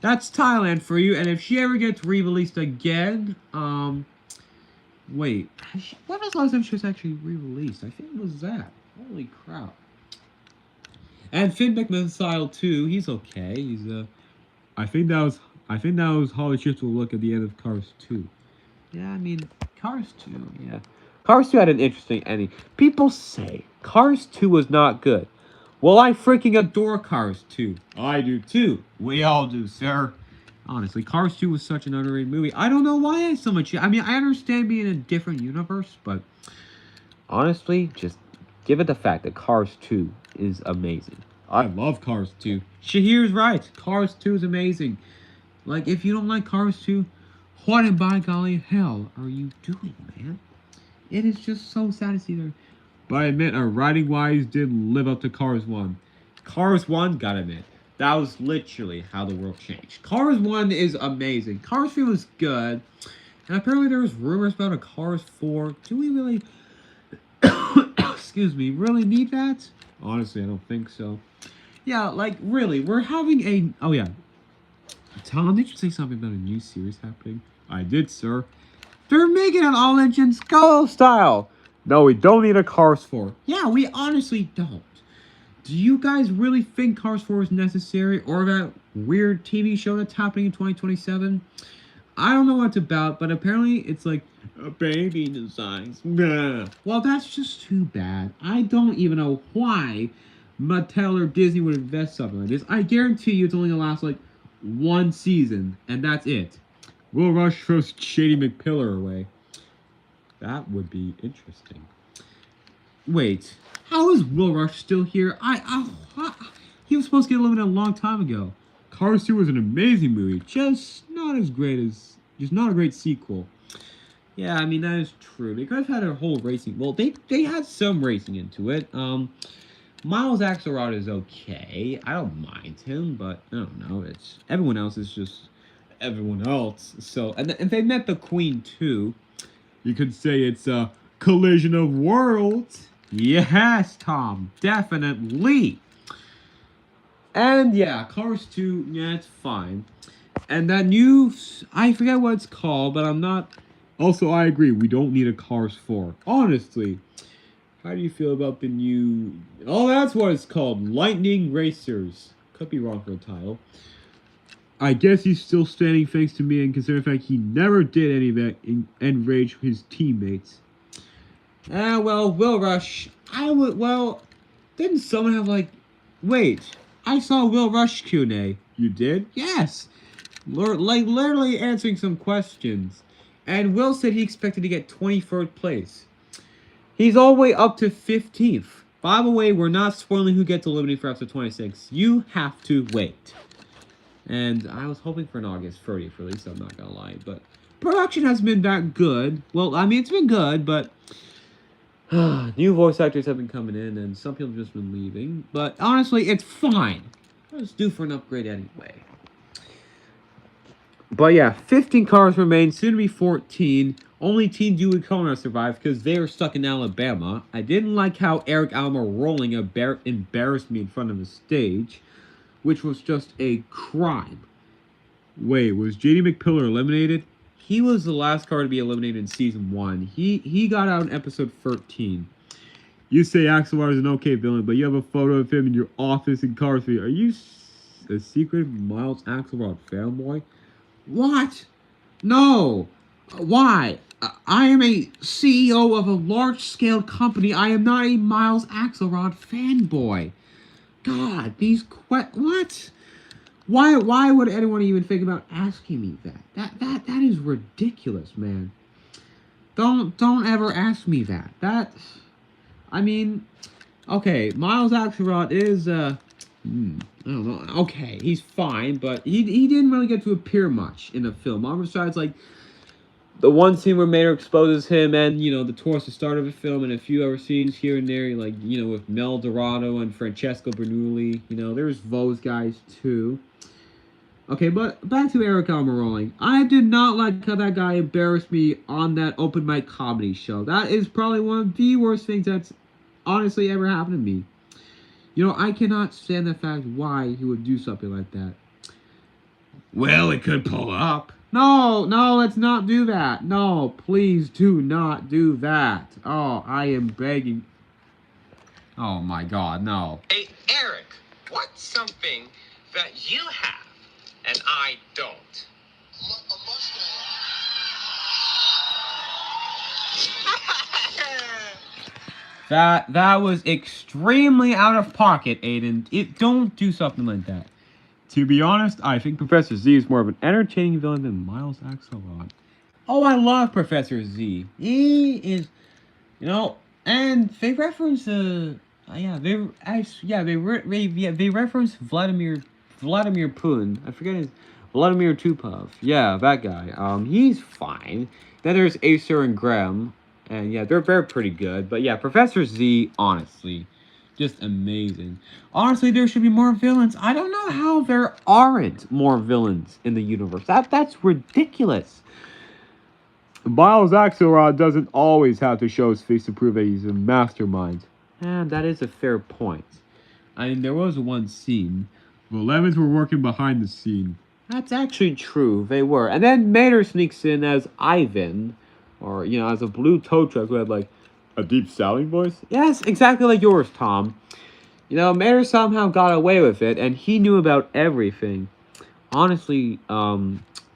That's Thailand for you, and if she ever gets re-released again, wait. When was the last time she was actually re-released? I think it was that. Holy crap. And Finn McMahon too. He's okay. He's I think that was Holly Chips will look at the end of Cars 2. Yeah, I mean, Cars 2, yeah. Cars 2 had an interesting ending. People say Cars 2 was not good. Well, I freaking adore Cars 2. I do too. We all do, sir. Honestly, Cars 2 was such an underrated movie. I don't know why I so much. I mean, I understand being in a different universe, but honestly, just give it the fact that Cars 2 is amazing. I love Cars 2. Shahir's right. Cars 2 is amazing. Like, if you don't like Cars 2, what in by golly hell are you doing, man? It is just so sad to see there. But I admit, writing-wise, didn't live up to Cars 1. Cars 1, gotta admit, that was literally how the world changed. Cars 1 is amazing. Cars 3 was good. And apparently there was rumors about a Cars 4. Do we really, excuse me, really need that? Honestly, I don't think so. Yeah, like, really, we're having a, oh yeah. Tom, did you say something about a new series happening? I did, sir. They're making an all-engine Skull style. No, we don't need a Cars 4. Yeah, we honestly don't. Do you guys really think Cars 4 is necessary, or that weird TV show that's happening in 2027? I don't know what it's about, but apparently it's like a baby designs. Well, that's just too bad. I don't even know why Mattel or Disney would invest something like this. I guarantee you it's only gonna last like one season, and that's it. Will Rush throws Shady McPillar away. That would be interesting. Wait, how is Will Rush still here? He was supposed to get eliminated a long time ago. Cars 2 was an amazing movie, just not a great sequel. Yeah, I mean, that is true. They could have had a whole racing. Well, they had some racing into it. Miles Axelrod is okay. I don't mind him, but I don't know. It's everyone else is just everyone else. So, and they met the Queen too. You could say it's a collision of worlds. Yes, Tom, definitely. And yeah, Cars 2, yeah, it's fine. And that new, I forget what it's called, but I'm not. Also, I agree, we don't need a Cars 4. Honestly, how do you feel about the new... Oh, that's what it's called, Lightning Racers. Could be wrong for the title. I guess he's still standing thanks to me, and considering the fact he never did any of that enrage his teammates. Well, Will Rush, didn't someone have wait, I saw Will Rush QnA. You did? Yes. Literally answering some questions. And Will said he expected to get 23rd place. He's all the way up to 15th. By the way, we're not spoiling who gets eliminated for episode 26. You have to wait. And I was hoping for an August 30th release, I'm not gonna lie. But production hasn't been that good. Well, I mean, it's been good, but... new voice actors have been coming in, and some people have just been leaving. But honestly, it's fine. It's due for an upgrade anyway. But yeah, 15 cars remain, soon to be 14. Only Team Dewey Kona survived because they were stuck in Alabama. I didn't like how Eric Almirola embarrassed me in front of the stage, which was just a crime. Wait, was JD McPillar eliminated? He was the last car to be eliminated in Season 1. He got out in Episode 13. You say Axelrod is an okay villain, but you have a photo of him in your office in Cars 3. Are you a secret Miles Axelrod fanboy? What? No. Why? I am a CEO of a large-scale company. I am not a Miles Axelrod fanboy. God, these what? Why would anyone even think about asking me that? That is ridiculous, man. Don't ever ask me that. I mean, okay, Miles Axelrod is I don't know. Okay, he's fine, but he didn't really get to appear much in the film. Besides, the one scene where Mater exposes him and, towards the start of the film and a few other scenes here and there, with Mel Dorado and Francesco Bernoulli. There's those guys, too. Okay, but back to Eric Almirola. I did not like how that guy embarrassed me on that open mic comedy show. That is probably one of the worst things that's honestly ever happened to me. I cannot stand the fact why he would do something like that. Well, it could pull up. No, let's not do that. No, please do not do that. Oh, I am begging. Oh my god, no. Hey, Eric, what's something that you have and I don't? A That was extremely out of pocket, Aiden. Don't do something like that. To be honest, I think Professor Z is more of an entertaining villain than Miles Axelrod. Oh, I love Professor Z. He is, and they reference they reference Vladimir Putin. I forget his Vladimir Tupov. Yeah, that guy. He's fine. Then there's Acer and Graham, and yeah, they're pretty good. But yeah, Professor Z, honestly, just amazing. Honestly, there should be more villains. I don't know how there aren't more villains in the universe. That's ridiculous. Miles Axelrod doesn't always have to show his face to prove that he's a mastermind. And that is a fair point. I mean, there was one scene. The Lemons were working behind the scene. That's actually true. They were. And then Mater sneaks in as Ivan. Or, as a blue tow truck who had, like, a deep sounding voice. Yes, exactly like yours, Tom. Mater somehow got away with it, and he knew about everything. Honestly, I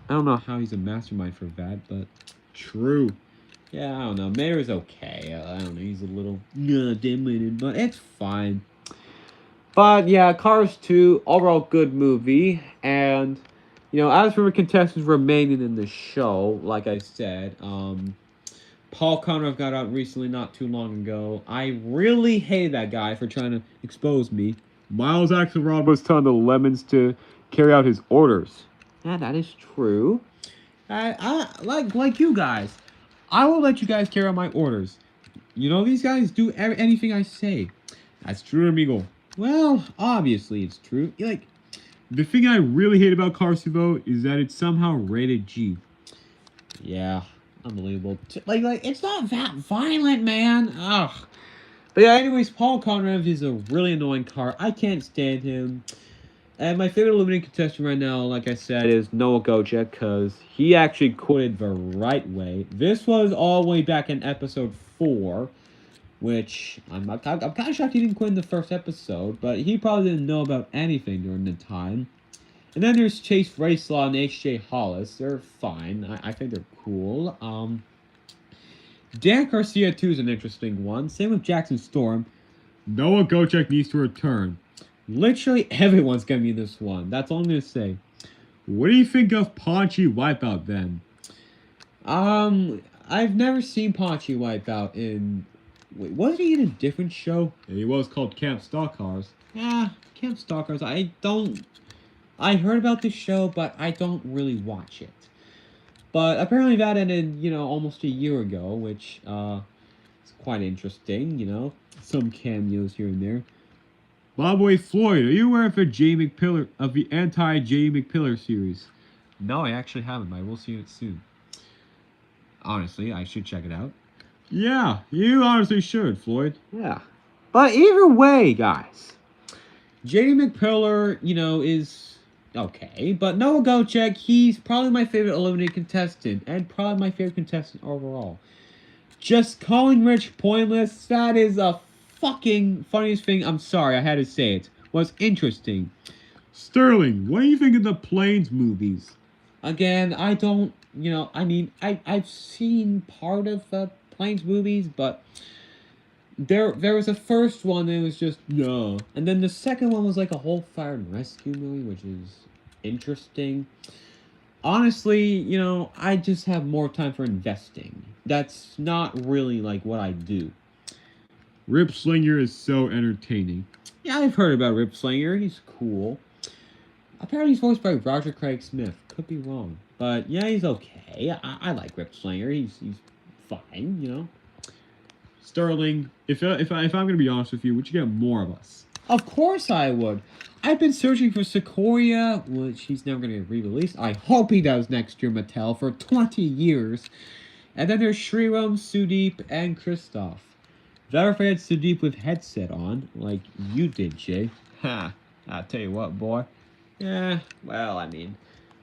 don't know how he's a mastermind for that, but true. Yeah, I don't know. Mater's okay. I don't know. He's a little dim-witted, but it's fine. But yeah, Cars 2, overall good movie. And, as for the contestants remaining in the show, like I said, Paul Conroy got out recently, not too long ago. I really hate that guy for trying to expose me. Miles Axelrod was telling the Lemons to carry out his orders. Yeah, that is true. I like you guys. I will let you guys carry out my orders. These guys do anything I say. That's true, amigo. Well, obviously it's true. The thing I really hate about Cars 2 though is that it's somehow rated G. Yeah, unbelievable. Like it's not that violent, man. Ugh. But yeah, anyways, Paul Conrav is a really annoying car. I can't stand him. And my favorite eliminated contestant right now, like I said, is Noah Gojek, because he actually quitted the right way. This was all the way back in episode 4, which I'm kind of shocked he didn't quit in the first episode, but he probably didn't know about anything during the time. And then there's Chase Racelaw and H.J. Hollis. They're fine. I think they're cool. Dan Garcia, too, is an interesting one. Same with Jackson Storm. Noah Gojek needs to return. Literally everyone's going to be in this one. That's all I'm going to say. What do you think of Paunchy Wipeout, then? I've never seen Paunchy Wipeout in... Wait, wasn't he in a different show? Yeah, he was called Camp Stalkers. Yeah, Camp Stalkers. I heard about this show, but I don't really watch it. But apparently that ended, almost a year ago, which, is quite interesting, Some cameos here and there. Bobboy Floyd, are you aware of the anti-J. McPillar series? No, I actually haven't, but I will see it soon. Honestly, I should check it out. Yeah, you honestly should, Floyd. Yeah. But either way, guys, J.D. McPillar, is okay. But Noah Gojek, he's probably my favorite eliminated contestant, and probably my favorite contestant overall. Just calling Rich pointless, that is a fucking funniest thing, I'm sorry, I had to say it, was interesting. Sterling, what do you think of the Planes movies? Again, I don't, I've seen part of the Planes movies, but there was a first one that was just, no. And then the second one was like a whole fire and rescue movie, which is interesting. Honestly, I just have more time for investing. That's not really like what I do. Rip Slinger is so entertaining. Yeah, I've heard about Rip Slinger. He's cool. Apparently he's voiced by Roger Craig Smith. Could be wrong. But yeah, he's okay. I like Rip Slinger. He's fine, Sterling, if I'm gonna be honest with you, would you get more of us? Of course I would. I've been searching for Sequoia, which he's never gonna get re-released. I hope he does next year, Mattel, for 20 years. And then there's Shriram, Sudeep, and Kristoff. That if I had Sudeep with headset on, like you did, Jay. Ha! I'll tell you what, boy. Yeah, well,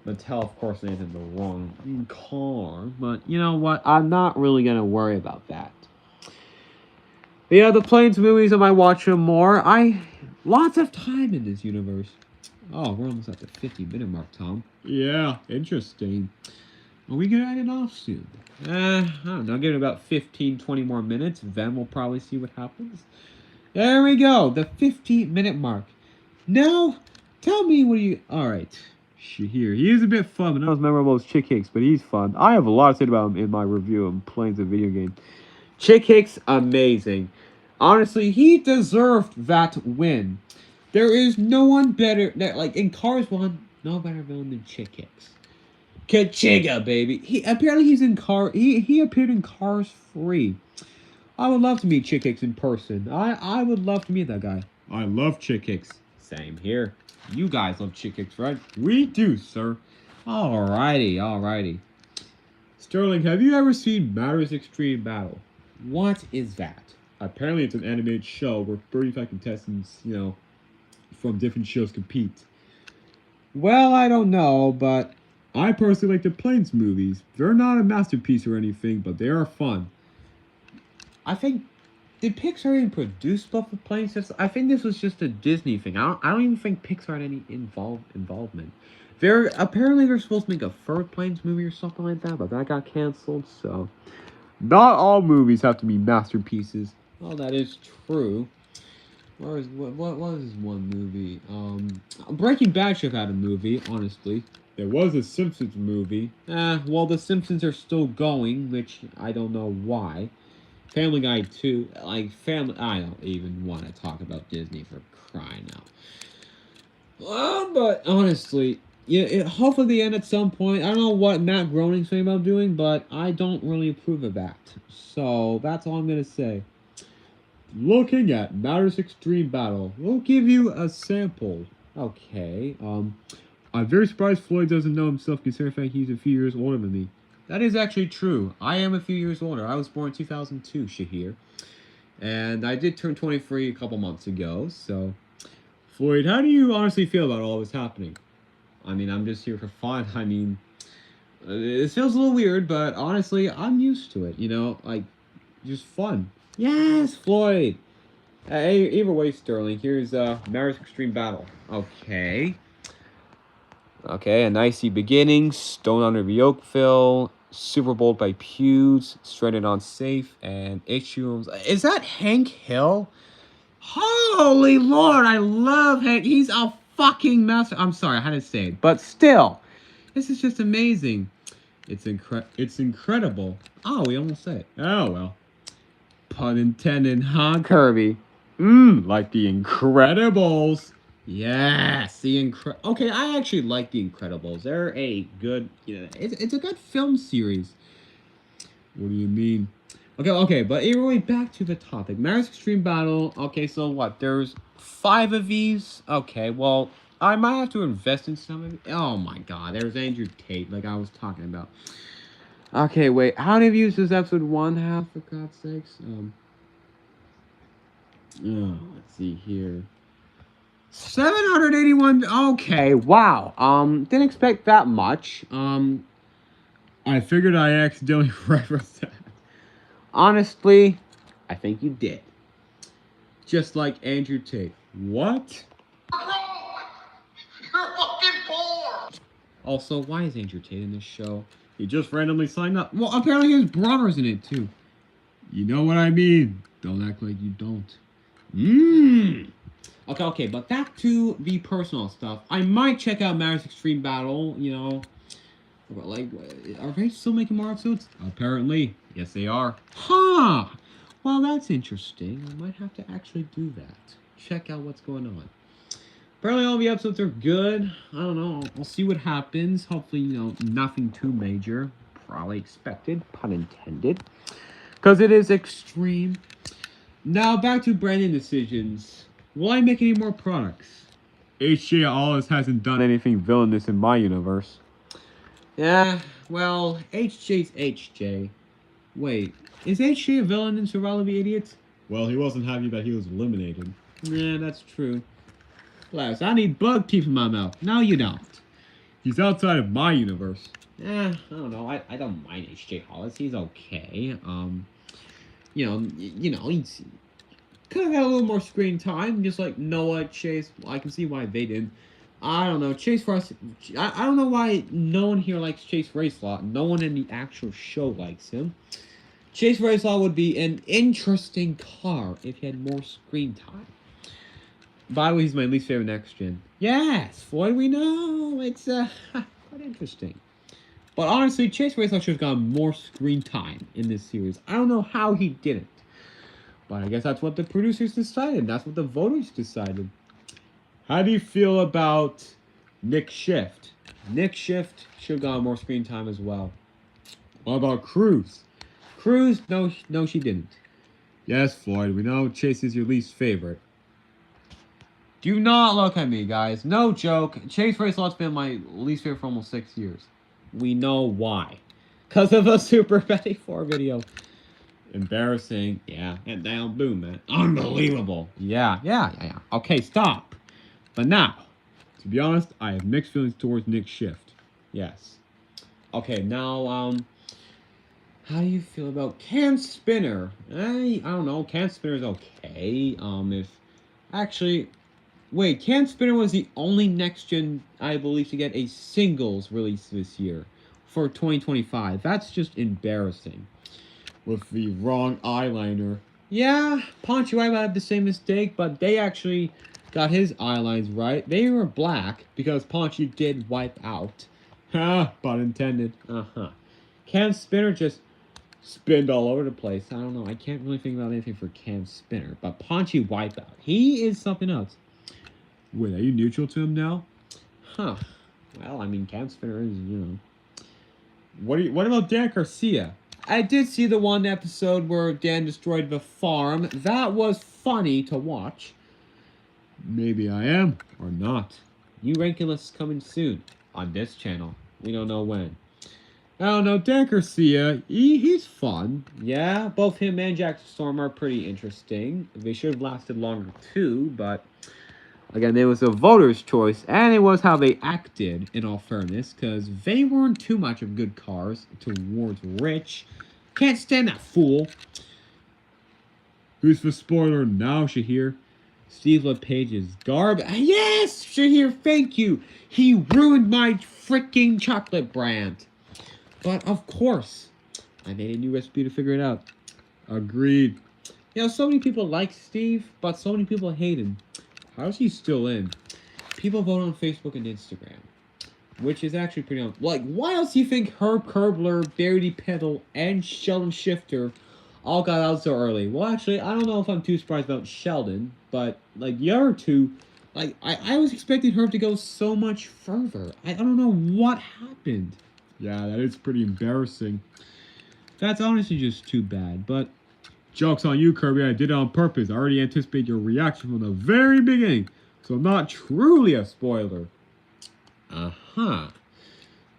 Mattel, of course, is in the wrong car. But you know what? I'm not really gonna worry about that. But yeah, the Planes movies, I might watch them more. Lots of time in this universe. Oh, we're almost at the 50-minute mark, Tom. Yeah, interesting. Are we gonna end it off soon? I don't know. Give it about 15, 20 more minutes. Then we'll probably see what happens. There we go. The 15-minute mark. Now, tell me what you... Alright. Shahir, he is a bit fun, but Not not as memorable as Chick Hicks, but he's fun. I have a lot to say about him in my review of Planes of Video Game. Chick Hicks, amazing. Honestly, he deserved that win. There is no one better... Like, in Cars 1, no better villain than Chick Hicks. Kachiga, baby. Apparently he's in he appeared in Cars 3. I would love to meet Chick Hicks in person. I would love to meet that guy. I love Chick Hicks. Same here. You guys love Chick Hicks, right? We do, sir. Alrighty. Sterling, have you ever seen Matters Extreme Battle? What is that? Apparently it's an animated show where 35 contestants, from different shows compete. Well, I don't know, but I personally like the Planes movies. They're not a masterpiece or anything, but they are fun. I think did Pixar even produce stuff with Planes? I think this was just a Disney thing. I don't even think Pixar had any involvement. Apparently they're supposed to make a third Planes movie or something like that, but that got canceled. So Not all movies have to be masterpieces. well, that is true. What was one movie? Breaking Bad should have had a movie, honestly. There was a Simpsons movie. Well, the Simpsons are still going, which I don't know why. Family Guy 2, I don't even want to talk about Disney for crying out. Well, but honestly, hopefully they end at some point. I don't know what Matt Groening's thinking about doing, but I don't really approve of that. So that's all I'm gonna say. Looking at Matters Extreme Battle, we'll give you a sample. Okay. I'm very surprised Floyd doesn't know himself, considering the fact he's a few years older than me. That is actually true. I am a few years older. I was born in 2002, Shahir. And I did turn 23 a couple months ago, so... Floyd, how do you honestly feel about all this happening? I mean, I'm just here for fun. I mean, it feels a little weird, but honestly, I'm used to it, like, just fun. Yes, Floyd! Either way, Sterling, here's Maris Extreme Battle. Okay, an icy beginning, Stone under the Oakville, Super Bowl by Pews, Stranded on Safe, and Issues. Is that Hank Hill? Holy Lord, I love Hank. He's a fucking master. I'm sorry, I had to say it. But still, this is just amazing. It's incredible. Oh, we almost said it. Oh, well. Pun intended, huh, Kirby? Like the Incredibles. Yes, Okay, I actually like The Incredibles. They're a good, it's a good film series. What do you mean? Okay, but anyway, back to the topic. Maris Extreme Battle. Okay, so what? There's 5 of these. Okay, well, I might have to invest in some of it. Oh my God, there's Andrew Tate, like I was talking about. Okay, wait. How many views does episode 1 have? For God's sakes. Let's see here. 781. Okay, wow. Didn't expect that much. I figured I accidentally referenced that. Honestly, I think you did. Just like Andrew Tate. What? You're fucking poor. Also, why is Andrew Tate in this show? He just randomly signed up. Well, apparently his brother's in it too. You know what I mean. Don't act like you don't. Okay, but back to the personal stuff. I might check out Maris Extreme Battle, Like, are they still making more episodes? Apparently. Yes, they are. Huh! Well, that's interesting. I might have to actually do that. Check out what's going on. Apparently all the episodes are good. I don't know. I'll see what happens. Hopefully, nothing too major. Probably expected. Pun intended. Because it is extreme. Now, back to branding decisions. Will I make any more products? HJ Hollis hasn't done anything villainous in my universe. Yeah, well, HJ's HJ. Wait, is HJ a villain in Survival of the Idiots? Well, he wasn't happy that he was eliminated. Yeah, that's true. Plus, I need bug teeth in my mouth. No, you don't. He's outside of my universe. I don't know. I don't mind HJ Hollis. He's okay. He's could have had a little more screen time, just like Noah, Chase. I can see why they didn't. I don't know. Chase for us. I don't know why no one here likes Chase Racelaw. No one in the actual show likes him. Chase Racelaw would be an interesting car if he had more screen time. By the way, he's my least favorite next gen. Yes, Floyd, we know. It's quite interesting. But honestly, Chase Racelaw should have gotten more screen time in this series. I don't know how he didn't. But I guess that's what the producers decided. That's what the voters decided. How do you feel about Nick Shift? Nick Shift should have gotten more screen time as well. What about Cruz? Cruz, no, she didn't. Yes, Floyd, we know Chase is your least favorite. Do not look at me, guys. No joke. Chase Racelaw's been my least favorite for almost 6 years. We know why. Because of a Super Betty 4 video. Embarrassing. Yeah. And down, boom, man. Unbelievable. Yeah. Okay, stop. But now, to be honest, I have mixed feelings towards Nick Shift. Yes. Okay, now, how do you feel about Can Spinner? I don't know. Can Spinner's okay. Wait, Can Spinner was the only next-gen, I believe, to get a singles release this year for 2025. That's just embarrassing. With the wrong eyeliner. Yeah, Poncho White had the same mistake, but they actually got his eyelines right. They were black because Poncho did wipe out. Ha, pun intended. Can Spinner just spinned all over the place. I don't know. I can't really think about anything for Can Spinner, but Poncho Wipeout, he is something else. Wait, are you neutral to him now? Huh. Well, I mean, Can Spinner is, What about Dan Garcia? I did see the one episode where Dan destroyed the farm. That was funny to watch. Maybe I am, or not. New ranking list coming soon on this channel. We don't know when. I don't know, Dan Garcia, he's fun. Yeah, both him and Jackson Storm are pretty interesting. They should have lasted longer too, but again, it was a voter's choice, and it was how they acted, in all fairness, because they weren't too much of good cars towards Rich. Can't stand that fool. Who's the spoiler now, Shahir? Steve LePage's garb. Yes, Shahir, thank you. He ruined my freaking chocolate brand. But of course, I made a new recipe to figure it out. Agreed. So many people like Steve, but so many people hate him. How is he still in? People vote on Facebook and Instagram, which is actually pretty like, why else do you think Herb Kerbler, Barry Peddle, and Sheldon Shifter all got out so early? Well, actually, I don't know if I'm too surprised about Sheldon, but like the other two, like I was expecting Herb to go so much further. I don't know what happened. Yeah, that is pretty embarrassing. That's honestly just too bad, but joke's on you, Kirby. I did it on purpose. I already anticipate your reaction from the very beginning, so I'm not truly a spoiler.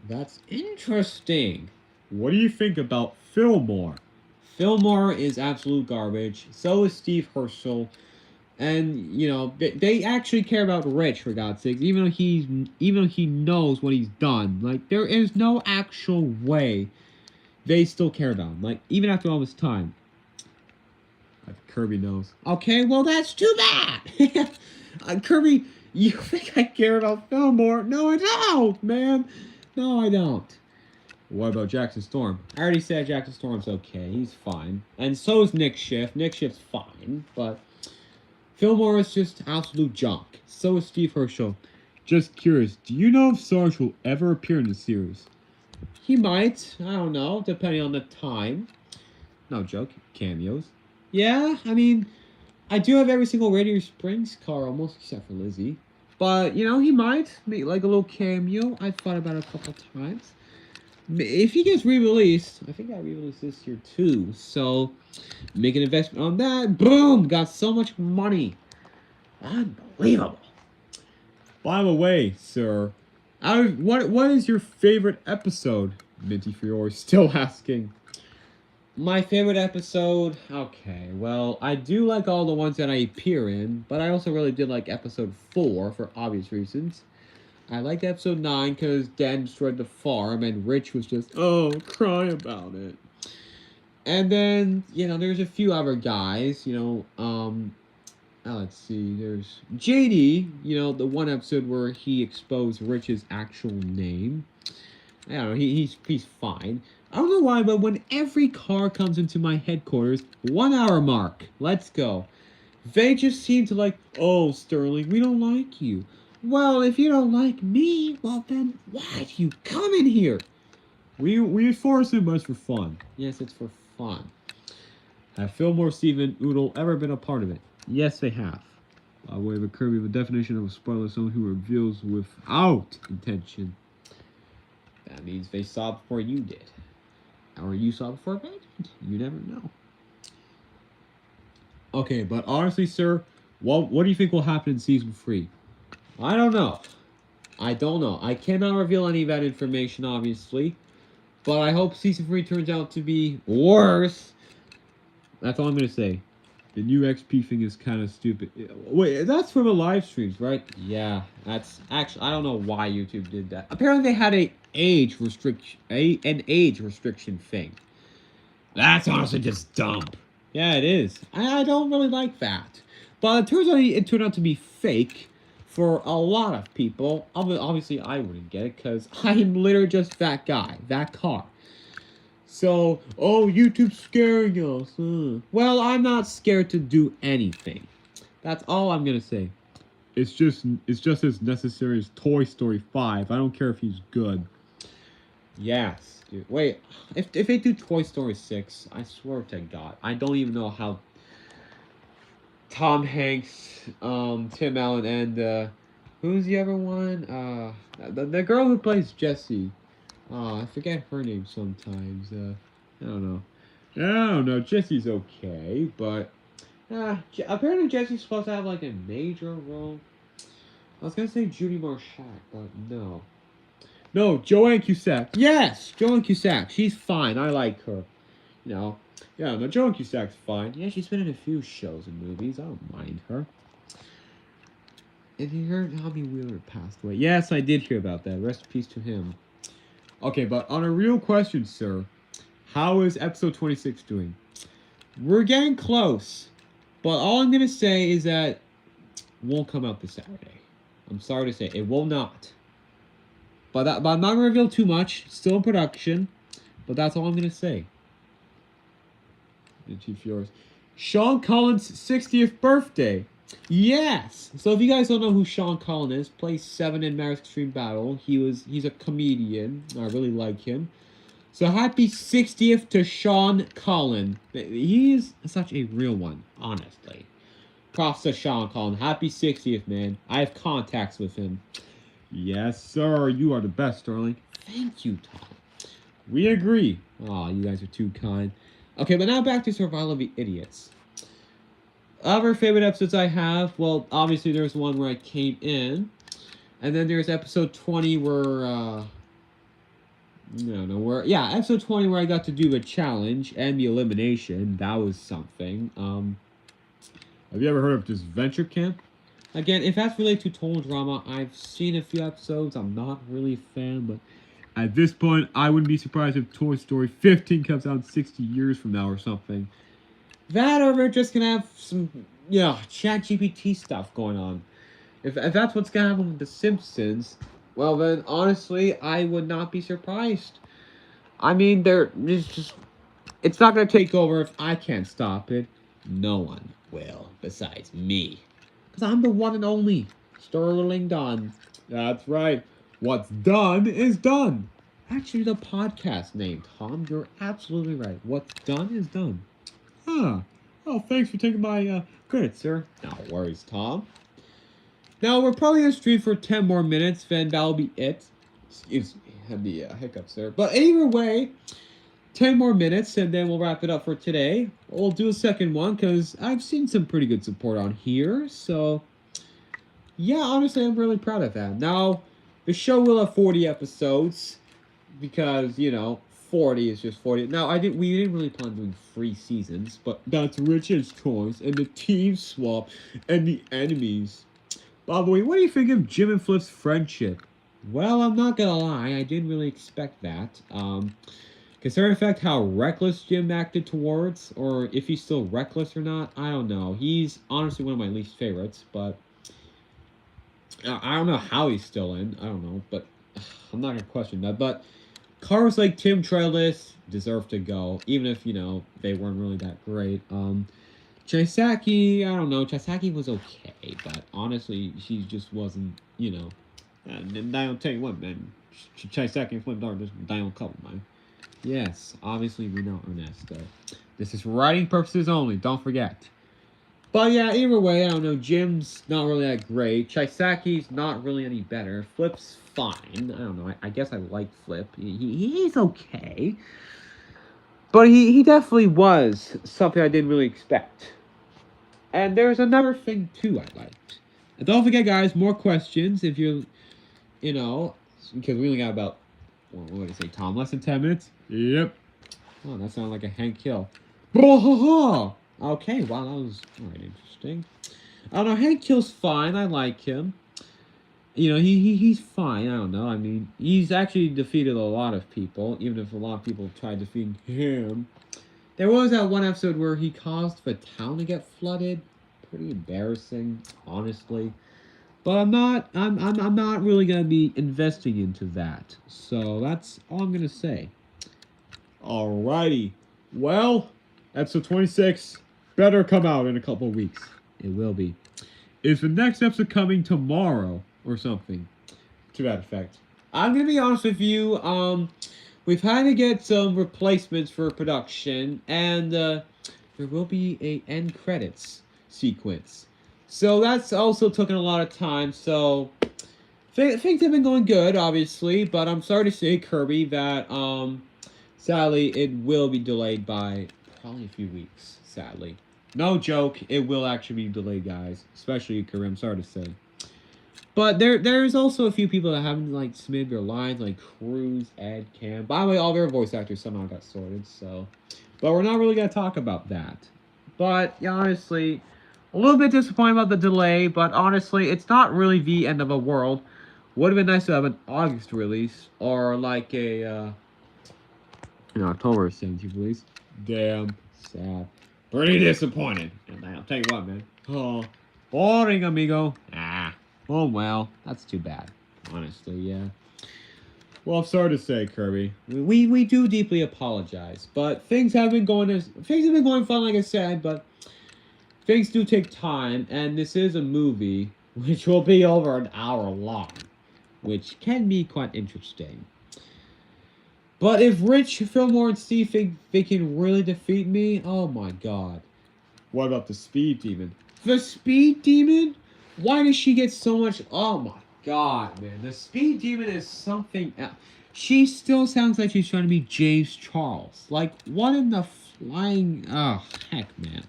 That's interesting. What do you think about Fillmore? Fillmore is absolute garbage. So is Steve Herschel. And, they actually care about Rich, for God's sakes, even though he knows what he's done. Like, there is no actual way they still care about him. Like, even after all this time. Kirby knows. Okay, well, that's too bad. Kirby, you think I care about Fillmore? No, I don't, man. No, I don't. What about Jackson Storm? I already said Jackson Storm's okay. He's fine. And so is Nick Shift. Nick Shift's fine, but Fillmore is just absolute junk. So is Steve Herschel. Just curious, do you know if Sarge will ever appear in the series? He might. I don't know, depending on the time. No joke. Cameos. Yeah, I mean, I do have every single Radiator Springs car almost, except for Lizzie. But, he might make like a little cameo. I've thought about it a couple times. If he gets re-released, I think I re-released this year too. So, make an investment on that. Boom! Got so much money. Unbelievable. By the way, sir, what is your favorite episode? Minty Fiore still asking. My favorite episode? Okay, well, I do like all the ones that I appear in, but I also really did like episode 4 for obvious reasons. I liked episode 9 because Dan destroyed the farm and Rich was just, cry about it. And then, there's a few other guys, let's see. There's JD. You know, the one episode where he exposed Rich's actual name. I don't know. He's fine. I don't know why, but when every car comes into my headquarters, 1 hour mark. Let's go. They just seem to like, oh, Sterling, we don't like you. Well, if you don't like me, well then why do you come in here? We force it much for fun. Yes, it's for fun. Have Fillmore, Steven, Oodle ever been a part of it? Yes, they have. By way of a curve, we have a definition of a spoiler, someone who reveals without intention. That means they saw it before you did. Or you saw it before they did. You never know. Okay, but honestly, sir, what do you think will happen in season 3? I don't know. I don't know. I cannot reveal any of that information, obviously. But I hope season 3 turns out to be worse. That's all I'm going to say. The new XP thing is kind of stupid. Wait, that's from the live streams, right? Yeah, that's actually, I don't know why YouTube did that. Apparently they had an age restriction thing. That's honestly just dumb. Yeah, it is. I don't really like that. But it turned out to be fake for a lot of people. Obviously, I wouldn't get it because I'm literally just that guy, that car. So, oh, YouTube's scaring us. Well, I'm not scared to do anything. That's all I'm gonna say. It's just as necessary as Toy Story 5. I don't care if he's good. Yes, dude. Wait, if they do Toy Story 6, I swear to God, I don't even know how Tom Hanks, Tim Allen, and who's the other one? The girl who plays Jessie. I forget her name sometimes. I don't know. I don't know. Jessie's okay, but apparently Jessie's supposed to have like a major role. I was gonna say Judy Marchak, but no. No, Joanne Cusack. Yes, Joanne Cusack. She's fine. I like her. You know. Yeah, no, Joanne Cusack's fine. Yeah, she's been in a few shows and movies. I don't mind her. And you heard Tommy Wheeler passed away. Yes, I did hear about that. Rest in peace to him. Okay, but on a real question, sir, how is episode 26 doing? We're getting close, but all I'm going to say is that it won't come out this Saturday. I'm sorry to say, it will not. But I'm not going to reveal too much. Still in production, but that's all I'm going to say. Chief yours. Sean Collins' 60th birthday. Yes. So if you guys don't know who Sean Collins is, plays 7 in Marriage Extreme Battle. He's a comedian. I really like him. So happy 60th to Sean Collins. He is such a real one, honestly. Props to Sean Collins. Happy 60th, man. I have contacts with him. Yes, sir. You are the best, Sterling. Thank you, Tom. We agree. Aw, you guys are too kind. Okay, but now back to Survival of the Idiots. Other favorite episodes I have, well, obviously there's one where I came in. And then there's episode 20 where, episode 20 where I got to do the challenge and the elimination. That was something. Have you ever heard of this Venture Camp? Again, if that's related to total drama, I've seen a few episodes. I'm not really a fan, but at this point, I wouldn't be surprised if Toy Story 15 comes out 60 years from now or something. That or we're just gonna have some, ChatGPT stuff going on. If that's what's gonna happen with The Simpsons, well then, honestly, I would not be surprised. I mean, it's not gonna take over if I can't stop it. No one will, besides me. Because I'm the one and only Sterling Dunn. That's right. What's done is done. Actually, the podcast name, Tom. You're absolutely right. What's done is done. Huh. Oh, thanks for taking my credit, sir. No worries, Tom. Now, we're probably going to stream for 10 more minutes, then that'll be it. Excuse me, I had the hiccups there. But either way, 10 more minutes, and then we'll wrap it up for today. We'll do a second one, because I've seen some pretty good support on here. So, yeah, honestly, I'm really proud of that. Now, the show will have 40 episodes, because, 40 is just 40. Now, we didn't really plan on doing 3 seasons, but that's Richard's choice, and the team swap, and the enemies. By the way, what do you think of Jim and Flip's friendship? Well, I'm not gonna lie, I didn't really expect that. Considering the fact how reckless Jim acted towards, or if he's still reckless or not, I don't know. He's honestly one of my least favorites, but I don't know how he's still in. I don't know, but I'm not going to question that. But cars like Tim Trellis deserve to go, even if, they weren't really that great. Chisaki, I don't know. Chisaki was okay, but honestly, she just wasn't, And I don't tell you what, man. Chisaki and Flip Dart just down couple, man. Yes, obviously we know Ernesto. This is for writing purposes only, don't forget. But yeah, either way, I don't know. Jim's not really that great. Chisaki's not really any better. Flip's fine. I don't know. I guess I like Flip. He's okay. But he definitely was something I didn't really expect. And there's another thing, too, I liked. And don't forget, guys, more questions if you're, because we only got about, what did I say, Tom? Less than 10 minutes? Yep. Oh, that sounded like a Hank Hill. Okay, wow, that was alright, interesting. I don't know, Hank Hill's fine. I like him. He's fine. I don't know. I mean, he's actually defeated a lot of people, even if a lot of people tried defeating him. There was that one episode where he caused the town to get flooded. Pretty embarrassing, honestly. But I'm not really gonna be investing into that. So that's all I'm gonna say. Alrighty. Well, episode 26 better come out in a couple of weeks. It will be. Is the next episode coming tomorrow or something? To that effect. I'm gonna be honest with you. We've had to get some replacements for production, and there will be a end credits sequence. So that's also taken a lot of time. So things have been going good, obviously, but I'm sorry to say, Kirby, that sadly it will be delayed by probably a few weeks. Sadly, no joke, it will actually be delayed, guys. Especially Kirby. I'm sorry to say. But there's also a few people that haven't submitted their lines, like Cruz, Ed, Cam. By the way, all their voice actors somehow got sorted. So, but we're not really gonna talk about that. But yeah, honestly, a little bit disappointed about the delay. But honestly, it's not really the end of the world. Would have been nice to have an August release or like a October 17th release. Damn sad. Pretty disappointed. And I'll tell you what, man. Oh, boring, amigo. Oh, well, that's too bad. Honestly, yeah. Well, I'm sorry to say, Kirby. We do deeply apologize, but things have been going fun, like I said, but things do take time, and this is a movie which will be over an hour long, which can be quite interesting. But if Rich, Fillmore, and Steve think they can really defeat me, oh my god. What about the Speed Demon? The Speed Demon? Why does she get so much? Oh my god, man. The Speed Demon is something else. She still sounds like she's trying to be James Charles. Like, what in the flying... Oh, heck, man.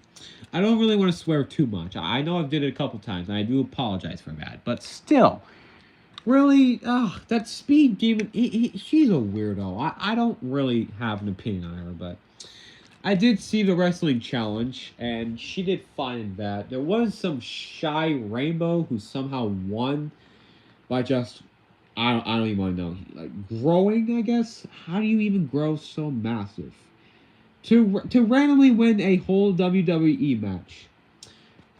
I don't really want to swear too much. I know I've did it a couple times, and I do apologize for that. But still, really, that Speed Demon, she's a weirdo. I don't really have an opinion on her, but... I did see the wrestling challenge, and she did fine in that. There was some shy rainbow who somehow won by just I don't even want to know, like growing. I guess, how do you even grow so massive to randomly win a whole WWE match?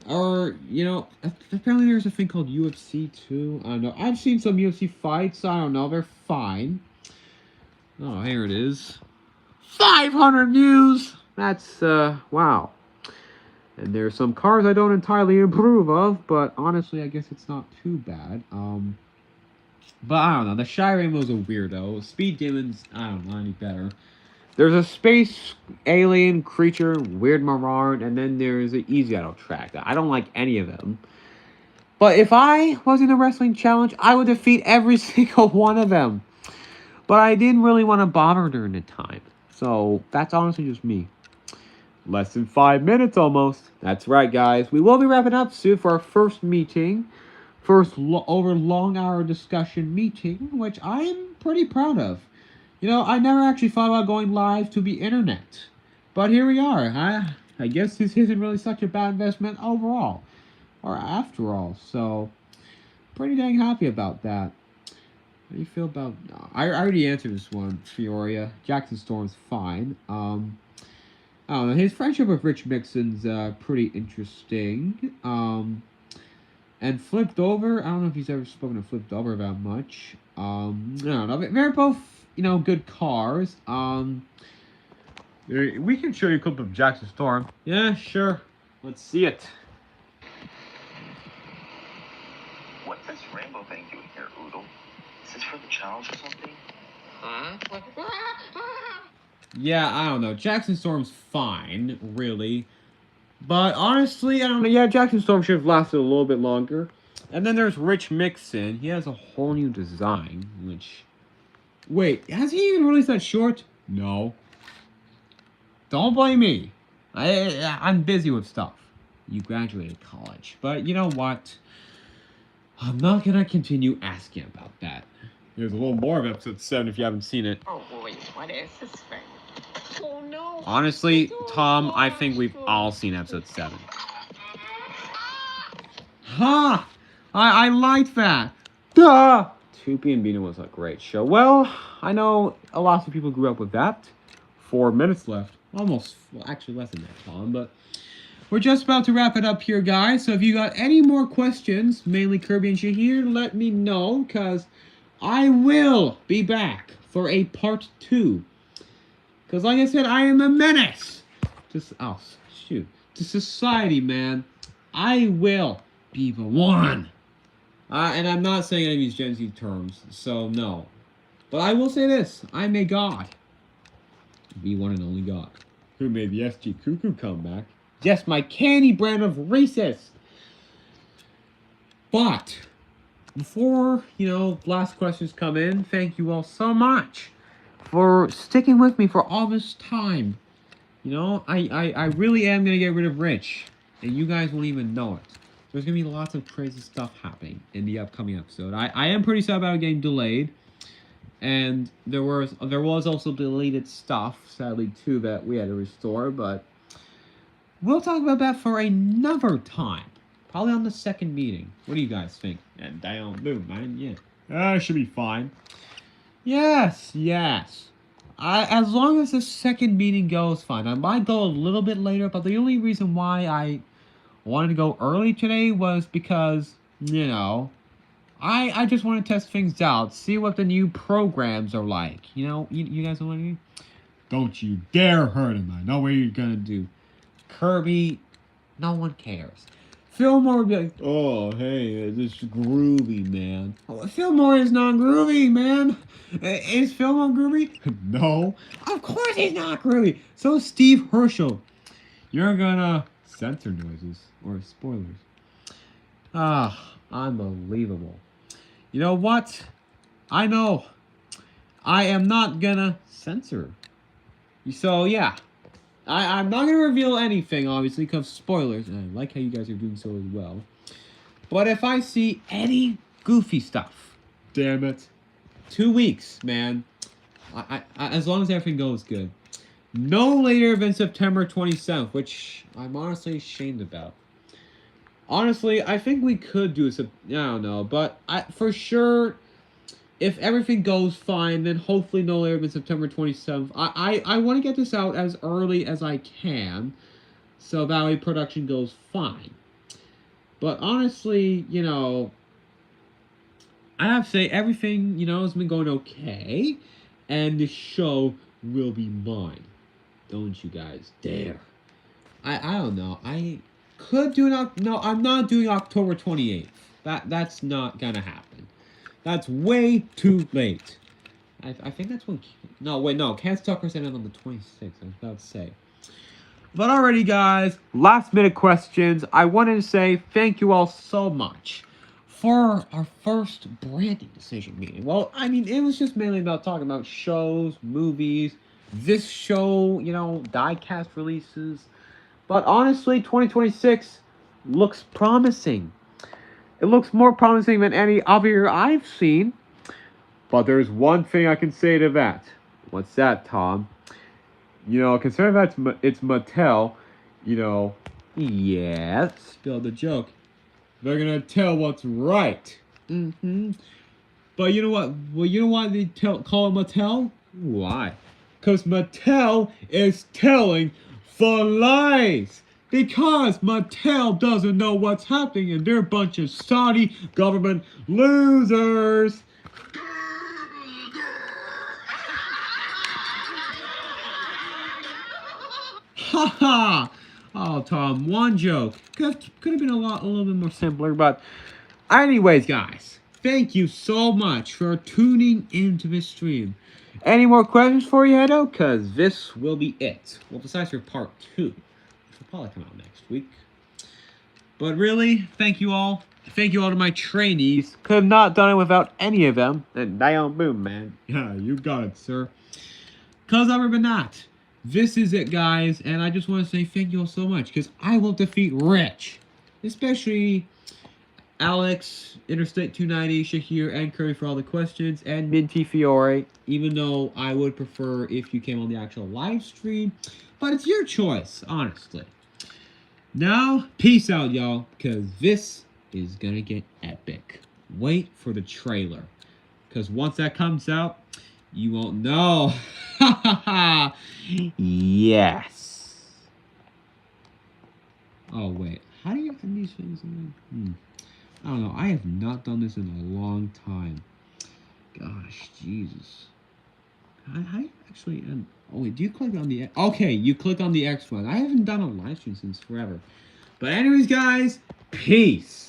Or apparently there's a thing called UFC too. I don't know. I've seen some UFC fights. I don't know. They're fine. Oh, here it is. 500 views! That's, wow. And there's some cars I don't entirely approve of, but honestly, I guess it's not too bad. But I don't know. The Shy Rainbow's a weirdo. Speed Demon's, I don't know any better. There's a space alien creature, Weird Marard, and then there's an Easy Auto Track. I don't like any of them. But if I was in a wrestling challenge, I would defeat every single one of them. But I didn't really want to bother during the time. So, that's honestly just me. Less than 5 minutes almost. That's right, guys. We will be wrapping up soon for our first meeting. First over long hour discussion meeting, which I am pretty proud of. I never actually thought about going live to the internet. But here we are. I guess this isn't really such a bad investment overall. Or after all. So, pretty dang happy about that. How do you feel about... I already answered this one, Fioria. Jackson Storm's fine. I don't know. His friendship with Rich Mixon's pretty interesting. And Flipped Over, I don't know if he's ever spoken to Flipped Over that much. I don't know. They're both, good cars. We can show you a clip of Jackson Storm. Yeah, sure. Let's see it. What's this rainbow thing doing here, Oodle? Is this for the challenge or something? Huh? Yeah, I don't know. Jackson Storm's fine, really. But honestly, I don't know. Yeah, Jackson Storm should have lasted a little bit longer. And then there's Rich Mixon. He has a whole new design, which... Wait, has he even released that short? No. Don't blame me. I'm busy with stuff. You graduated college. But you know what? I'm not gonna continue asking about that. There's a little more of episode 7 if you haven't seen it. Oh boy, what is this thing? Oh no. Honestly, Tom, I think we've all seen episode 7. Ha! I liked that. Duh! 2P and Bina was a great show. Well, I know a lot of people grew up with that. 4 minutes left. Almost, well, actually less than that, Tom, but we're just about to wrap it up here, guys. So if you got any more questions, mainly Kirby and Shahir, let me know, because I will be back for a part 2. Because like I said, I am a menace to society, man. I will be the one. And I'm not saying any of these Gen Z terms, so no. But I will say this, I'm a god. The one and only god. Who made the SG Cuckoo comeback? Yes, my candy brand of racist. But before, last questions come in, thank you all so much for sticking with me for all this time. I really am going to get rid of Rich, and you guys won't even know it. There's going to be lots of crazy stuff happening in the upcoming episode. I am pretty sad about it getting delayed. And there was also deleted stuff, sadly, too, that we had to restore, but we'll talk about that for another time. Probably on the second meeting. What do you guys think? And down, boom, man, yeah. Should be fine. Yes. As long as the second meeting goes fine. I might go a little bit later, but the only reason why I wanted to go early today was because, I just want to test things out, see what the new programs are like. You guys know what I mean? Don't you dare hurt him. I know what you're gonna do. Kirby, no one cares. Fillmore would be like, oh, hey, this is groovy, man. Oh, Fillmore is not groovy, man. Is Fillmore groovy? No. Of course he's not groovy. So is Steve Herschel. You're gonna censor noises or spoilers. Unbelievable. You know what? I know. I am not gonna censor. So, yeah. I'm not gonna reveal anything, obviously, because spoilers. And I like how you guys are doing so as well. But if I see any goofy stuff, damn it. 2 weeks, man. I as long as everything goes good. No later than September 27th, which I'm honestly ashamed about. Honestly, I think we could do I don't know, but for sure, if everything goes fine, then hopefully no later than September 27th. I want to get this out as early as I can, so that way production goes fine. But honestly, I have to say everything, has been going okay, and the show will be mine. Don't you guys dare. I don't know. I could do no, I'm not doing October 28th. That's not gonna happen. That's way too late. I think that's when... No, Cats Tucker's ended on the 26th, I was about to say. But alrighty, guys, last minute questions. I wanted to say thank you all so much for our first branding decision meeting. Well, I mean, it was just mainly about talking about shows, movies, this show, diecast releases. But honestly, 2026 looks promising. It looks more promising than any other year I've seen. But there's one thing I can say to that. What's that, Tom? Considering that it's Mattel, yes, spill the joke. They're gonna tell what's right. But you know what? Well, you know why they call it Mattel? Why? Because Mattel is telling the lies. Because Mattel doesn't know what's happening and they're a bunch of Saudi government losers. Ha ha! Oh, Tom, one joke. Could have been a little bit more simpler, but anyways, guys, thank you so much for tuning into this stream. Any more questions for you, Edo? Because this will be it. Well, besides for part 2, which will probably come out next week. But really, thank you all. Thank you all to my trainees. Could have not done it without any of them. And Dion Boom, man. Yeah, you got it, sir. Because other than that, this is it, guys. And I just want to say thank you all so much. Because I will defeat Rich. Especially Alex, Interstate 290, Shahir, and Curry for all the questions. And Minty Fiore. even though I would prefer if you came on the actual live stream. But it's your choice, honestly. Now, peace out, y'all. Because this is going to get epic. Wait for the trailer. Because once that comes out, you won't know. Ha ha ha. Yes. Oh, wait. How do you end these things again? I don't know. I have not done this in a long time. Gosh, Jesus. How do you actually end? Oh, wait. Do you click on the... Okay, you click on the X one. I haven't done a live stream since forever. But anyways, guys, peace.